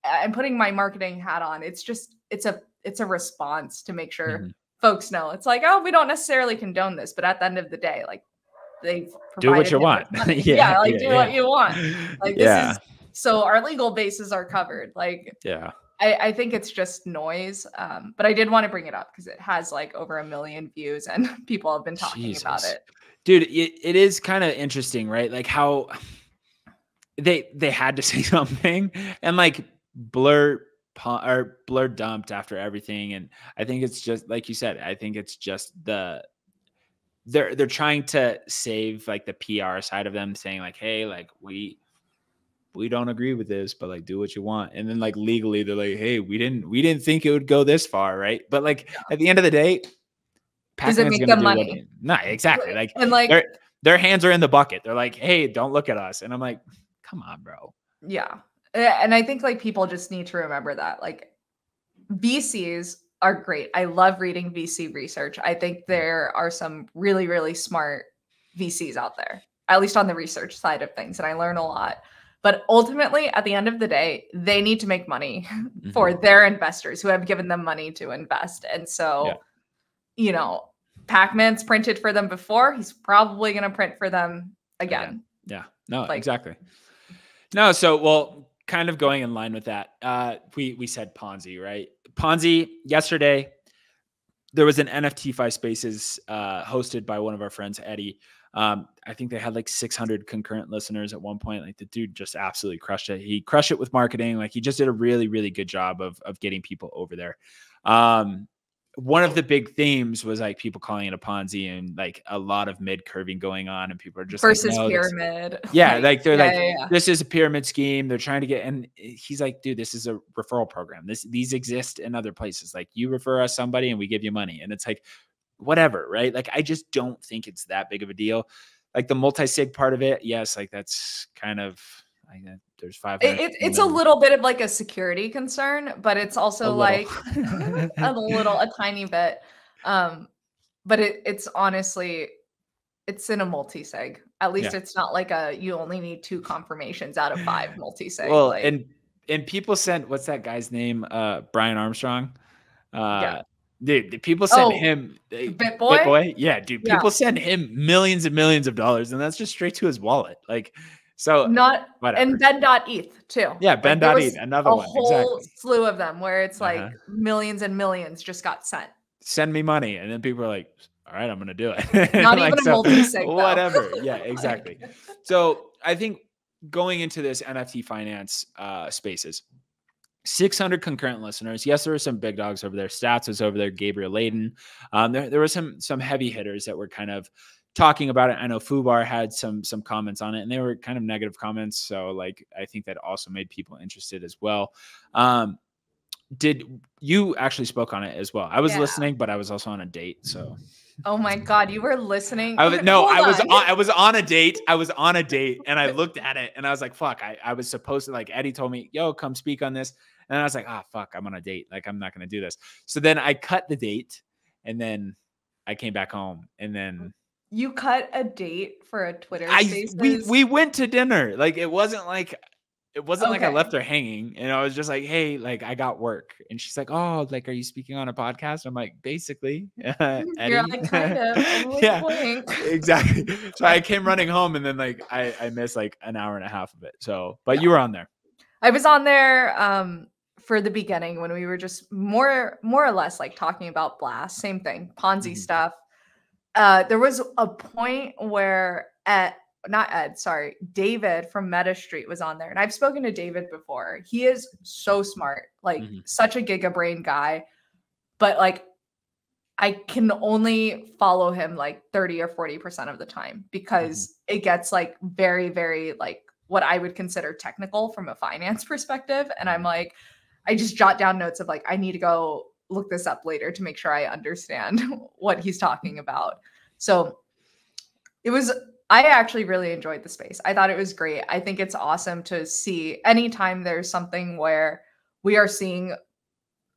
I'm putting my marketing hat on. It's a response to make sure folks know. It's like, oh, we don't necessarily condone this, but at the end of the day, like they've do what provided you him want. with money. Yeah, like do what you want. Like this is so our legal bases are covered. Like I think it's just noise. But I did want to bring it up because it has like over 1 million views and people have been talking about it. Dude, it is kind of interesting, right? Like how they had to say something and like blur dumped after everything. And I think it's just like you said, I think it's just they're trying to save like the PR side of them saying like, hey, like we don't agree with this, but like do what you want. And then like legally they're like, hey, we didn't think it would go this far, right? But like at the end of the day, does it make them money? No, exactly. Like and like their hands are in the bucket. They're like, hey, don't look at us. And I'm like, come on, bro. Yeah. And I think like people just need to remember that like VCs are great. I love reading VC research. I think there are some really, really smart VCs out there, at least on the research side of things. And I learn a lot. But ultimately, at the end of the day, they need to make money for their investors who have given them money to invest. And so, you know, Pac-Man's printed for them before. He's probably going to print for them again. Yeah. No, like, exactly. No, so, well, kind of going in line with that, we said Ponzi, right? Ponzi, yesterday, there was an NFT Fi Spaces hosted by one of our friends, Eddie. I think they had like 600 concurrent listeners at one point. Like the dude just absolutely crushed it. He crushed it with marketing. Like he just did a really, really good job of getting people over there. One of the big themes was like people calling it a Ponzi and like a lot of mid curving going on, and people are just versus like, no, pyramid. Like they're this is a pyramid scheme. They're trying to get, and he's like, dude, this is a referral program. These exist in other places. Like you refer us somebody and we give you money, and it's like whatever, right? Like I just don't think it's that big of a deal. Like the multi-sig part of it, yes, like that's kind of. There's 500. It's a little bit of like a security concern, but it's also like a tiny bit. But it's honestly, it's in a multi-sig. At least it's not like you only need 2 confirmations out of 5 multi-sig. Well, like, and people sent, what's that guy's name? Brian Armstrong. Dude, people send him BitBoy. Yeah, dude, people send him millions and millions of dollars, and that's just straight to his wallet. Like. So not whatever. And Ben.eth too. Yeah, Ben.eth, another one. A whole slew of them where it's like millions and millions just got sent. Send me money. And then people are like, all right, I'm gonna do it. Not like, even a multi-sig. Whatever. Yeah, exactly. So I think going into this NFT finance spaces, 600 concurrent listeners. Yes, there were some big dogs over there. Stats was over there, Gabriel Layden. There were some heavy hitters that were kind of talking about it. I know Fubar had some comments on it, and they were kind of negative comments. So like, I think that also made people interested as well. Did you actually spoke on it as well? I was listening, but I was also on a date. So. Oh my God, you were listening. I was on a date. I was on a date and I looked at it and I was like, fuck, I was supposed to, like, Eddie told me, yo, come speak on this. And I was like, fuck, I'm on a date. Like, I'm not going to do this. So then I cut the date and then I came back home and then. You cut a date for a Twitter Spaces? We went to dinner. Like, it wasn't like I left her hanging, and I was just like, hey, like I got work. And she's like, oh, like, are you speaking on a podcast? I'm like, basically. You're like, kind of. Yeah, exactly. So I came running home, and then like I missed like an hour and a half of it. So, but you were on there. I was on there for the beginning when we were just more or less like talking about Blast, same thing, Ponzi stuff. There was a point where not Ed, sorry, David from Meta Street was on there. And I've spoken to David before. He is so smart, like such a giga brain guy. But like, I can only follow him like 30 or 40% of the time because it gets like very, very like what I would consider technical from a finance perspective. And I'm like, I just jot down notes of like, I need to go look this up later to make sure I understand what he's talking about. So I actually really enjoyed the space. I thought it was great. I think it's awesome to see anytime there's something where we are seeing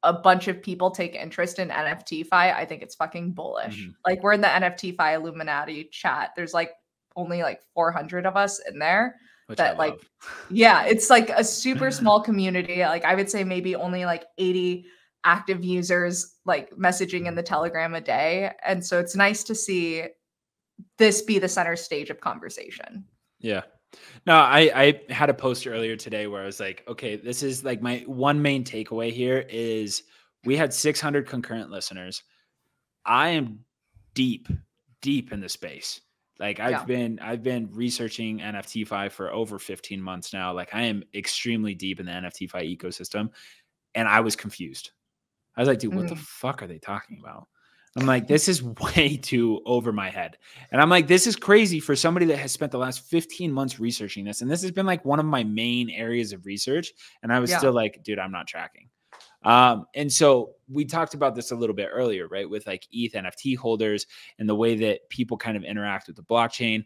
a bunch of people take interest in NFT Fi. I think it's fucking bullish. Like we're in the NFT Fi Illuminati chat. There's like only like 400 of us in there. Which that like, yeah, it's like a super small community. Like I would say maybe only like 80 active users like messaging in the Telegram a day. And so it's nice to see this be the center stage of conversation. Yeah. No, I had a post earlier today where I was like, okay, this is like my one main takeaway here is we had 600 concurrent listeners. I am deep in the space. Like I've been researching NFT Fi for over 15 months now. Like I am extremely deep in the NFT Fi ecosystem and I was confused. I was like, dude, what the fuck are they talking about? I'm like, this is way too over my head. And I'm like, this is crazy for somebody that has spent the last 15 months researching this. And this has been like one of my main areas of research. And I was still like, dude, I'm not tracking. And so we talked about this a little bit earlier, right? With like ETH NFT holders and the way that people kind of interact with the blockchain.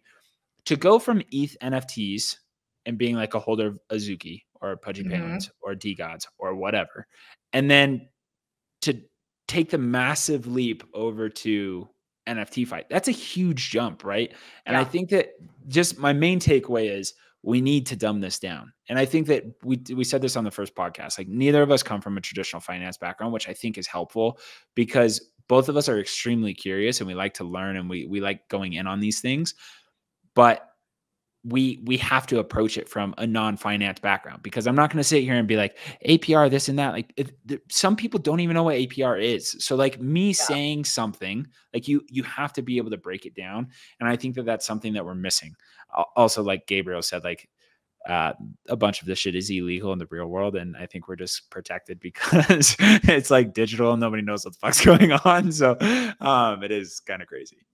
To go from ETH NFTs and being like a holder of Azuki or Pudgy Penguins or D-Gods or whatever, and then to take the massive leap over to NFT Fi. That's a huge jump, right? And I think that just my main takeaway is we need to dumb this down. And I think that we said this on the first podcast, like neither of us come from a traditional finance background, which I think is helpful because both of us are extremely curious and we like to learn and we like going in on these things. But we have to approach it from a non-finance background because I'm not going to sit here and be like APR, this and that. Like some people don't even know what APR is. So like me saying something like you have to be able to break it down. And I think that that's something that we're missing. Also, like Gabriel said, like a bunch of this shit is illegal in the real world. And I think we're just protected because it's like digital and nobody knows what the fuck's going on. So it is kind of crazy.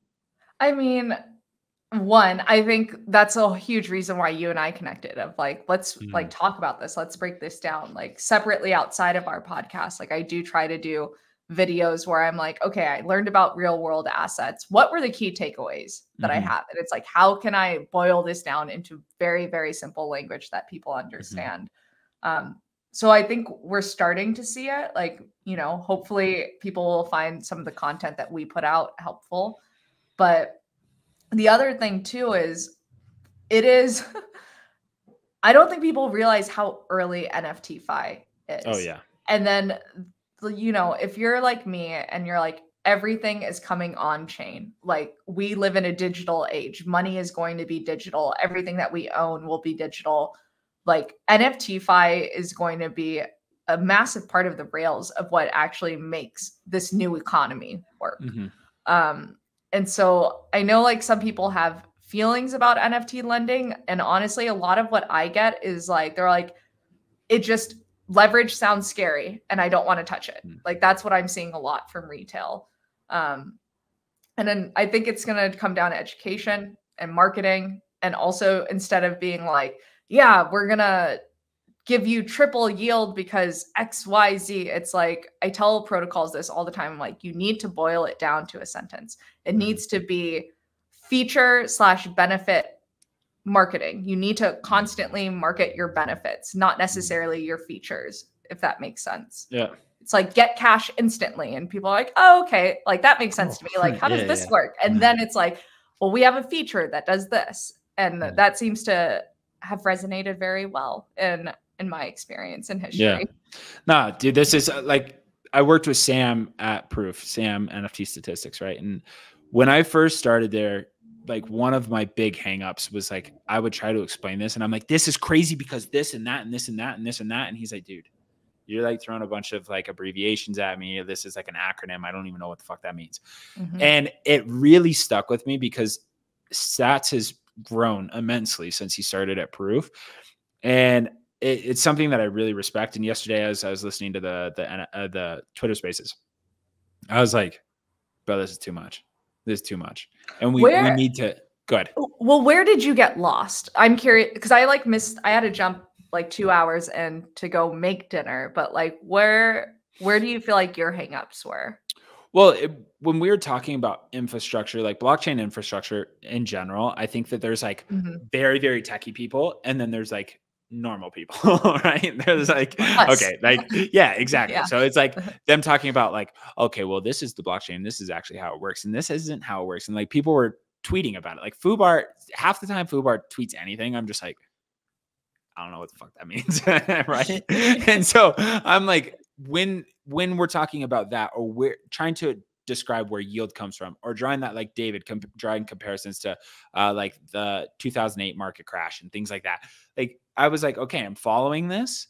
I mean, one, I think that's a huge reason why you and I connected of like, let's like talk about this. Let's break this down like separately outside of our podcast. Like I do try to do videos where I'm like, okay, I learned about real world assets. What were the key takeaways that I have? And it's like, how can I boil this down into very, very simple language that people understand? So I think we're starting to see it. Like, you know, hopefully people will find some of the content that we put out helpful. But the other thing too is I don't think people realize how early NFT Fi is. Oh yeah. And then, you know, if you're like me and you're like, everything is coming on chain, like we live in a digital age, money is going to be digital. Everything that we own will be digital. Like NFT Fi is going to be a massive part of the rails of what actually makes this new economy work. And so I know like some people have feelings about NFT lending. And honestly, a lot of what I get is like, they're like, it just leverage sounds scary and I don't want to touch it. Like that's what I'm seeing a lot from retail. And then I think it's going to come down to education and marketing. And also instead of being like, yeah, we're going to give you triple yield because XYZ. It's like, I tell protocols this all the time. I'm like, you need to boil it down to a sentence. It needs to be feature/benefit marketing. You need to constantly market your benefits, not necessarily your features, if that makes sense. Yeah. It's like get cash instantly. And people are like, oh, okay. Like that makes sense to me. Like, how does this work? And then it's like, well, we have a feature that does this. And that seems to have resonated very well in my experience in history. Yeah. Nah, dude, this is like, I worked with Sam at Proof, Sam NFT Statistics, right? And when I first started there, like one of my big hangups was like, I would try to explain this and I'm like, this is crazy because this and that and this and that and this and that. And he's like, dude, you're like throwing a bunch of like abbreviations at me. This is like an acronym. I don't even know what the fuck that means. And it really stuck with me because stats has grown immensely since he started at Proof. And it's something that I really respect. And yesterday, as I was listening to the Twitter Spaces, I was like, "Bro, this is too much. This is too much." And we Where need to go ahead. Well, where did you get lost? I'm curious because I like missed. I had to jump like 2 hours and to go make dinner. But like, where do you feel like your hangups were? Well, when we were talking about infrastructure, like blockchain infrastructure in general, I think that there's like Mhm. very, very techie people, and then there's like normal people, right? There's like, Us. okay, like, yeah, exactly. Yeah. So it's like them talking about like, okay, well, this is the blockchain. This is actually how it works. And this isn't how it works. And like people were tweeting about it. Like Fubar, half the time Fubar tweets anything, I'm just like, I don't know what the fuck that means. Right. And so I'm like, when we're talking about that, or we're trying to describe where yield comes from, or drawing that like David drawing comparisons to like the 2008 market crash and things like that. Like I was like, okay, I'm following this.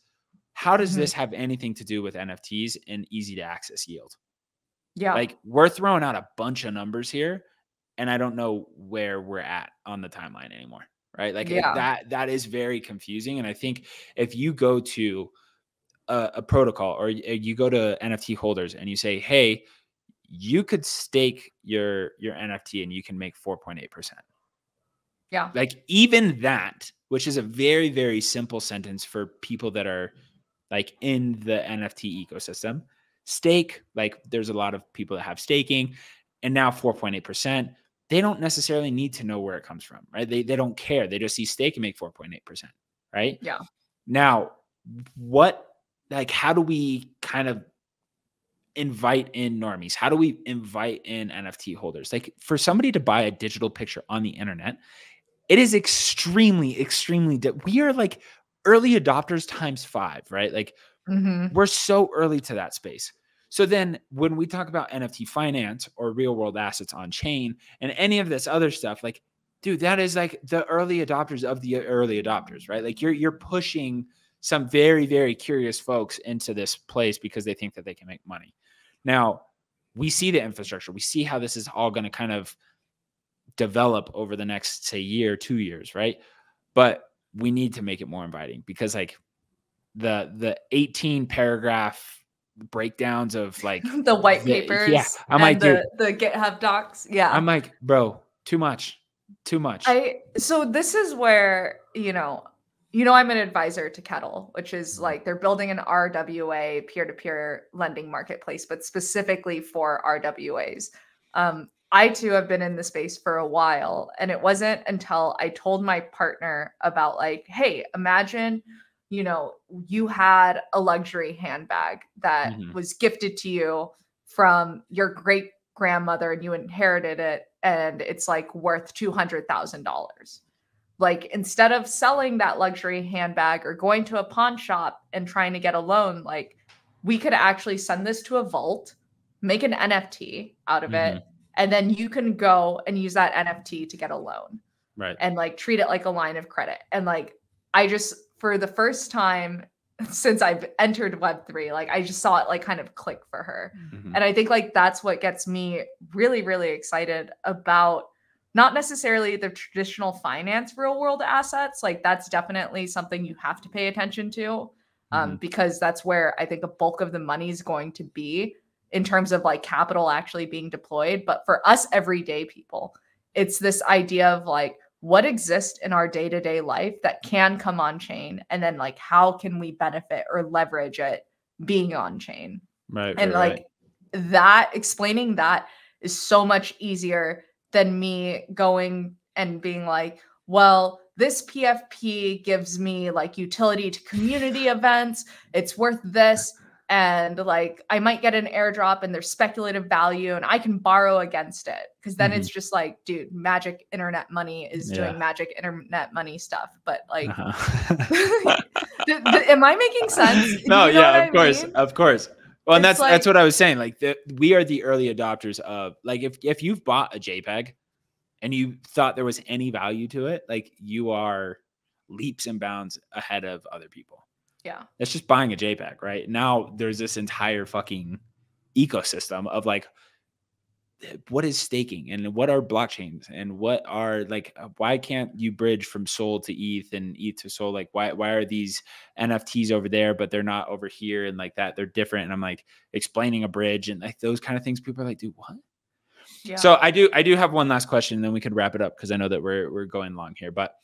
How does Mhm. this have anything to do with NFTs and easy to access yield? Yeah. Like we're throwing out a bunch of numbers here, and I don't know where we're at on the timeline anymore. Right. Like Yeah. that is very confusing. And I think if you go to a protocol, or you go to NFT holders and you say, hey, you could stake your NFT and you can make 4.8%. Yeah. Like even that, which is a very, very simple sentence for people that are like in the NFT ecosystem, stake, like there's a lot of people that have staking, and now 4.8%, they don't necessarily need to know where it comes from, right? They don't care. They just see stake and make 4.8%, right? Yeah. Now, what, like, how do we kind of invite in normies? How do we invite in NFT holders? Like for somebody to buy a digital picture on the internet, it is extremely, extremely, we are like early adopters times 5, right? Like Mhm. we're so early to that space. So then when we talk about NFT finance or real world assets on chain and any of this other stuff, like, dude, that is like the early adopters of the early adopters, right? Like you're pushing some very, very curious folks into this place because they think that they can make money. Now, we see the infrastructure. We see how this is all going to kind of develop over the next, say, year, 2 years, right? But we need to make it more inviting because like the 18 paragraph breakdowns of like The white yeah, papers I'm like, and dude, the GitHub docs. Yeah. I'm like, bro, too much, too much. So this is where, I'm an advisor to Kettle, which is like they're building an RWA peer-to-peer lending marketplace, but specifically for RWAs. I too have been in the space for a while, and it wasn't until I told my partner about like, hey, imagine, you had a luxury handbag that Mhm. was gifted to you from your great grandmother and you inherited it and it's like worth $200,000. Like instead of selling that luxury handbag or going to a pawn shop and trying to get a loan, like we could actually send this to a vault, make an NFT out of it, Mhm. and then you can go and use that NFT to get a loan Right. and like treat it like a line of credit. And like I just for the first time since I've entered Web3, like I just saw it like kind of click for her. Mhm. And I think like that's what gets me really, really excited about not necessarily the traditional finance real world assets. Like that's definitely something you have to pay attention to Mhm. because that's where I think a bulk of the money is going to be in terms of like capital actually being deployed. But for us everyday people, it's this idea of like, what exists in our day-to-day life that can come on chain and then like how can we benefit or leverage it being on chain Right, and right, right. like that explaining that is so much easier than me going and being like, well, this PFP gives me like utility to community events, it's worth this, and like I might get an airdrop and there's speculative value and I can borrow against it because then Mhm. it's just like, dude, magic internet money is Yeah. doing magic internet money stuff. But like, Uh-huh. am I making sense? Do No, you know what yeah, I of course, mean? of course. Well, and It's that's like, what I was saying. Like we are the early adopters of like if you've bought a JPEG and you thought there was any value to it, like you are leaps and bounds ahead of other people. yeah, It's just buying a JPEG, right? Now there's this entire fucking ecosystem of like what is staking and what are blockchains and what are like, why can't you bridge from Sol to ETH and ETH to Sol? Like, why are these NFTs over there, but they're not over here? And like that, they're different. And I'm like explaining a bridge and like those kind of things. People are like, dude, what? Yeah. So I do have one last question and then we could wrap it up because I know that we're going long here, but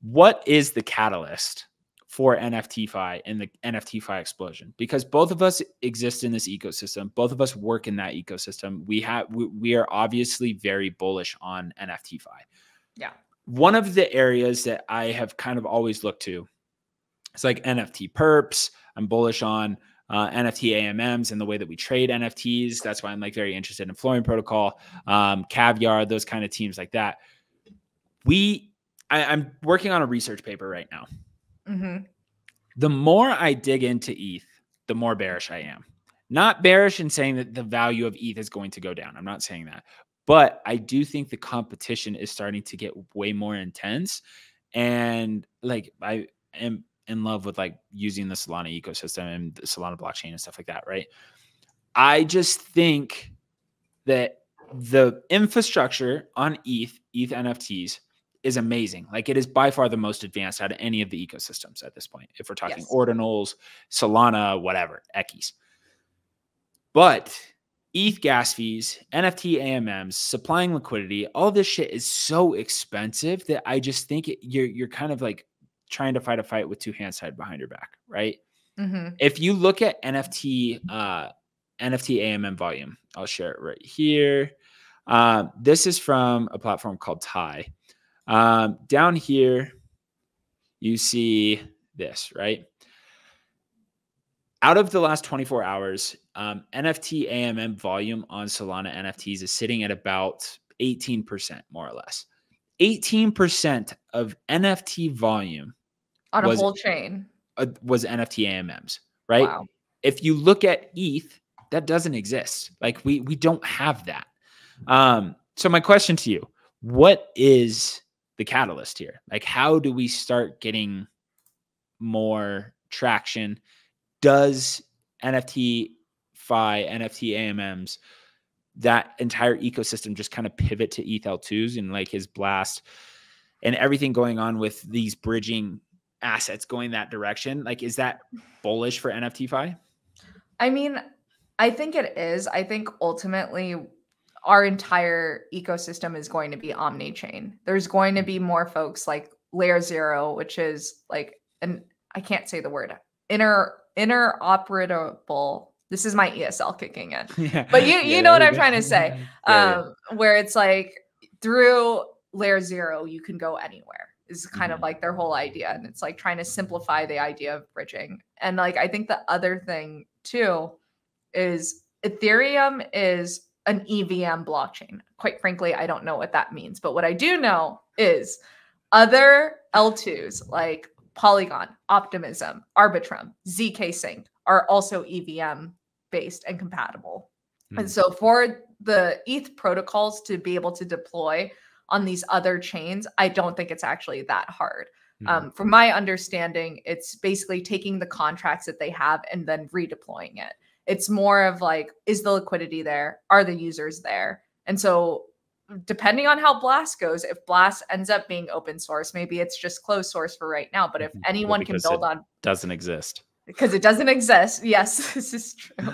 what is the catalyst for NFTFi and the NFTFi explosion? Because both of us exist in this ecosystem. Both of us work in that ecosystem. We are obviously very bullish on NFTFi. Yeah. One of the areas that I have kind of always looked to is like NFT perps. I'm bullish on NFT AMMs and the way that we trade NFTs. That's why I'm like very interested in Flooring Protocol, Caviar, those kind of teams like that. I'm working on a research paper right now. Mm-hmm. The more I dig into ETH, the more bearish I am. Not bearish in saying that the value of ETH is going to go down. I'm not saying that. But I do think the competition is starting to get way more intense. And like I am in love with like using the Solana ecosystem and the Solana blockchain and stuff like that, right? I just think that the infrastructure on ETH NFTs is amazing. Like it is by far the most advanced out of any of the ecosystems at this point. If we're talking ordinals, Solana, whatever, Ekis. But ETH gas fees, NFT AMMs, supplying liquidity, all this shit is so expensive that I just think you're kind of like trying to fight a fight with two hands tied behind your back, right? Mm-hmm. If you look at NFT AMM volume, I'll share it right here. This is from a platform called TIE. Down here, you see this, right? Out of the last 24 hours, NFT AMM volume on Solana NFTs is sitting at about 18%, more or less. 18% of NFT volume On a whole chain was NFT AMMs, right? Wow. If you look at ETH, that doesn't exist. Like we don't have that. So my question to you, what is the catalyst here? Like, how do we start getting more traction? Does NFT AMMs, that entire ecosystem just kind of pivot to ETH L2s and like his blast and everything going on with these bridging assets going that direction? Like, is that bullish for NFTFi? I mean, I think it is. I think ultimately our entire ecosystem is going to be omni-chain. There's going to be more folks like Layer 0, which is like I can't say the word, interoperable. This is my ESL kicking in. Yeah. But you know what I'm trying to say. Where it's like through Layer 0, you can go anywhere is kind of like their whole idea. And it's like trying to simplify the idea of bridging. And like, I think the other thing too is Ethereum is an EVM blockchain. Quite frankly, I don't know what that means. But what I do know is other L2s like Polygon, Optimism, Arbitrum, ZK Sync are also EVM based and compatible. And so for the ETH protocols to be able to deploy on these other chains, I don't think it's actually that hard. From my understanding, it's basically taking the contracts that they have and then redeploying it. It's more of like, is the liquidity there? Are the users there? And so depending on how Blast goes, if Blast ends up being open source, maybe it's just closed source for right now. But if anyone can build on, doesn't exist. Because it doesn't exist. Yes, this is true.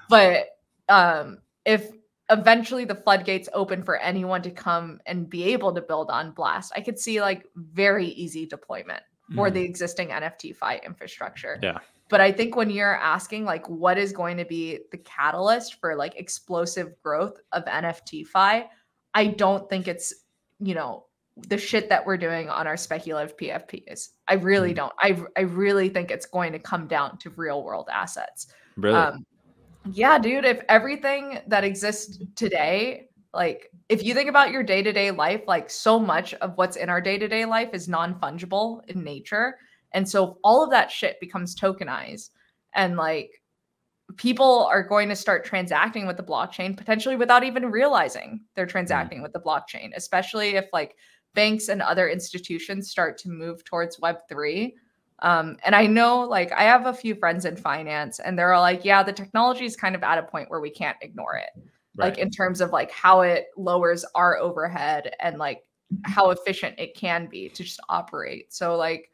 But if eventually the floodgates open for anyone to come and be able to build on Blast, I could see like very easy deployment for the existing NFTFi infrastructure. Yeah. But I think when you're asking like what is going to be the catalyst for like explosive growth of NFTFi, I don't think it's, you know, the shit that we're doing on our speculative PFPs. I really don't. I really think it's going to come down to real world assets. Really? Yeah, dude, if everything that exists today, like if you think about your day-to-day life, like so much of what's in our day-to-day life is non-fungible in nature. And so all of that shit becomes tokenized and like people are going to start transacting with the blockchain potentially without even realizing they're transacting with the blockchain, especially if like banks and other institutions start to move towards Web3. And I know like I have a few friends in finance and they're all like, yeah, the technology is kind of at a point where we can't ignore it. like in terms of like how it lowers our overhead and like how efficient it can be to just operate. So like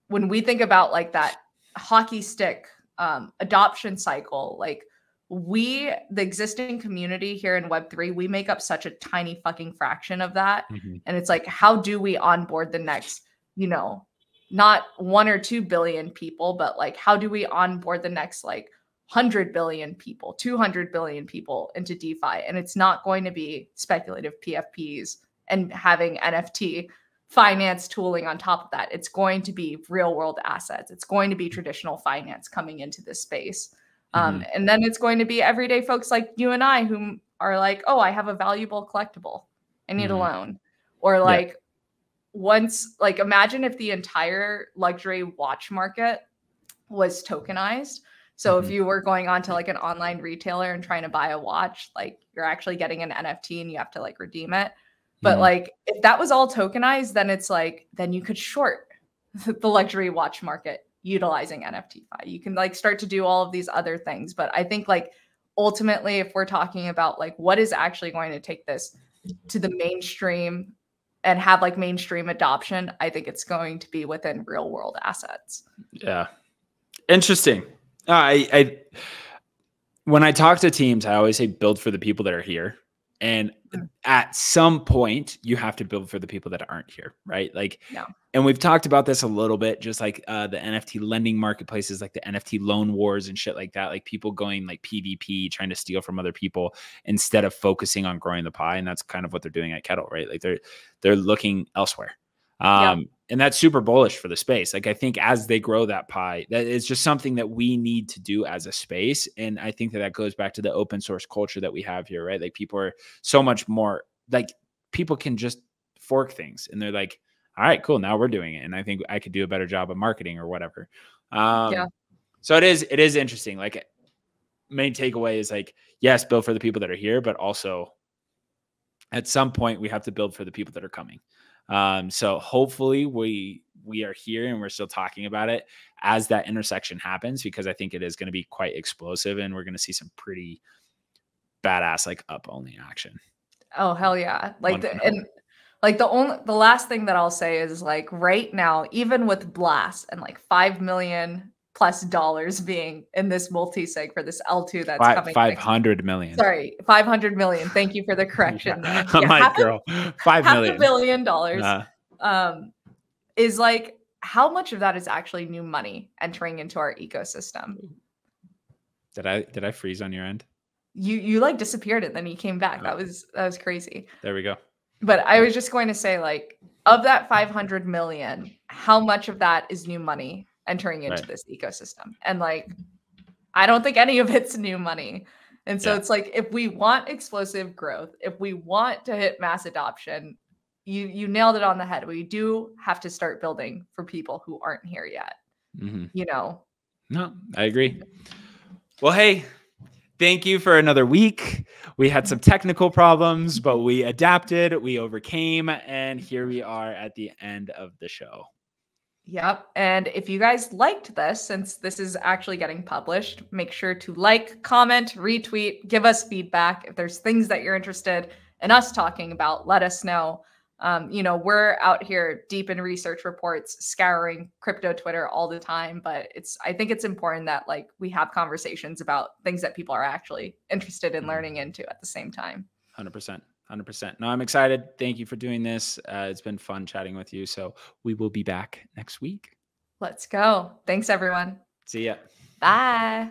when we think about like that hockey stick adoption cycle, like the existing community here in Web3, we make up such a tiny fucking fraction of that. And it's like, how do we onboard the next, you know, not 1 or 2 billion people, but like, how do we onboard the next like 100 billion people, 200 billion people into DeFi? And it's not going to be speculative PFPs and having NFT finance tooling on top of that. It's going to be real world assets. It's going to be traditional finance coming into this space. And then it's going to be everyday folks like you and I who are like, oh, I have a valuable collectible. I need a loan. Or like once, like imagine if the entire luxury watch market was tokenized. So if you were going on to like an online retailer and trying to buy a watch, like you're actually getting an NFT and you have to like redeem it. But like if that was all tokenized, then it's like, then you could short the luxury watch market utilizing NFT. You can like start to do all of these other things. But I think like ultimately, if we're talking about like what is actually going to take this to the mainstream and have like mainstream adoption, I think it's going to be within real world assets. Yeah. Interesting. I when I talk to teams, I always say build for the people that are here. And at some point, you have to build for the people that aren't here, right? Like, and we've talked about this a little bit, just like the NFT lending marketplaces, like the NFT loan wars and shit like that, like people going like PvP, trying to steal from other people instead of focusing on growing the pie. And that's kind of what they're doing at Kettle, right? Like they're looking elsewhere. And that's super bullish for the space. Like I think as they grow that pie, that is just something that we need to do as a space. And I think that goes back to the open source culture that we have here, right? Like people are so much more like people can just fork things and they're like, all right, cool. Now we're doing it. And I think I could do a better job of marketing or whatever. So it is interesting. Like main takeaway is like, yes, build for the people that are here, but also at some point we have to build for the people that are coming. So hopefully we are here and we're still talking about it as that intersection happens, because I think it is going to be quite explosive and we're going to see some pretty badass, like up only action. Oh, hell yeah. Like the last thing that I'll say is like right now, even with Blast and like $5 million+ being in this multi-sig for this L2 that's coming. 500 million. Sorry, 500 million. Thank you for the correction. My girl, $5 million. $500 million is like, how much of that is actually new money entering into our ecosystem? Did I freeze on your end? You like disappeared and then you came back. That was crazy. There we go. But I was just going to say, like, of that 500 million, how much of that is new money entering into this ecosystem? And like, I don't think any of it's new money. And so it's like, if we want explosive growth, if we want to hit mass adoption, you nailed it on the head. We do have to start building for people who aren't here yet. You know? No, I agree. Well, hey, thank you for another week. We had some technical problems, but we adapted, we overcame, and here we are at the end of the show. Yep. And if you guys liked this, since this is actually getting published, make sure to like, comment, retweet, give us feedback. If there's things that you're interested in us talking about, let us know. You know, we're out here deep in research reports, scouring crypto Twitter all the time, but I think it's important that like we have conversations about things that people are actually interested in learning into at the same time. 100%. 100%. No, I'm excited. Thank you for doing this. It's been fun chatting with you. So we will be back next week. Let's go. Thanks, everyone. See ya. Bye.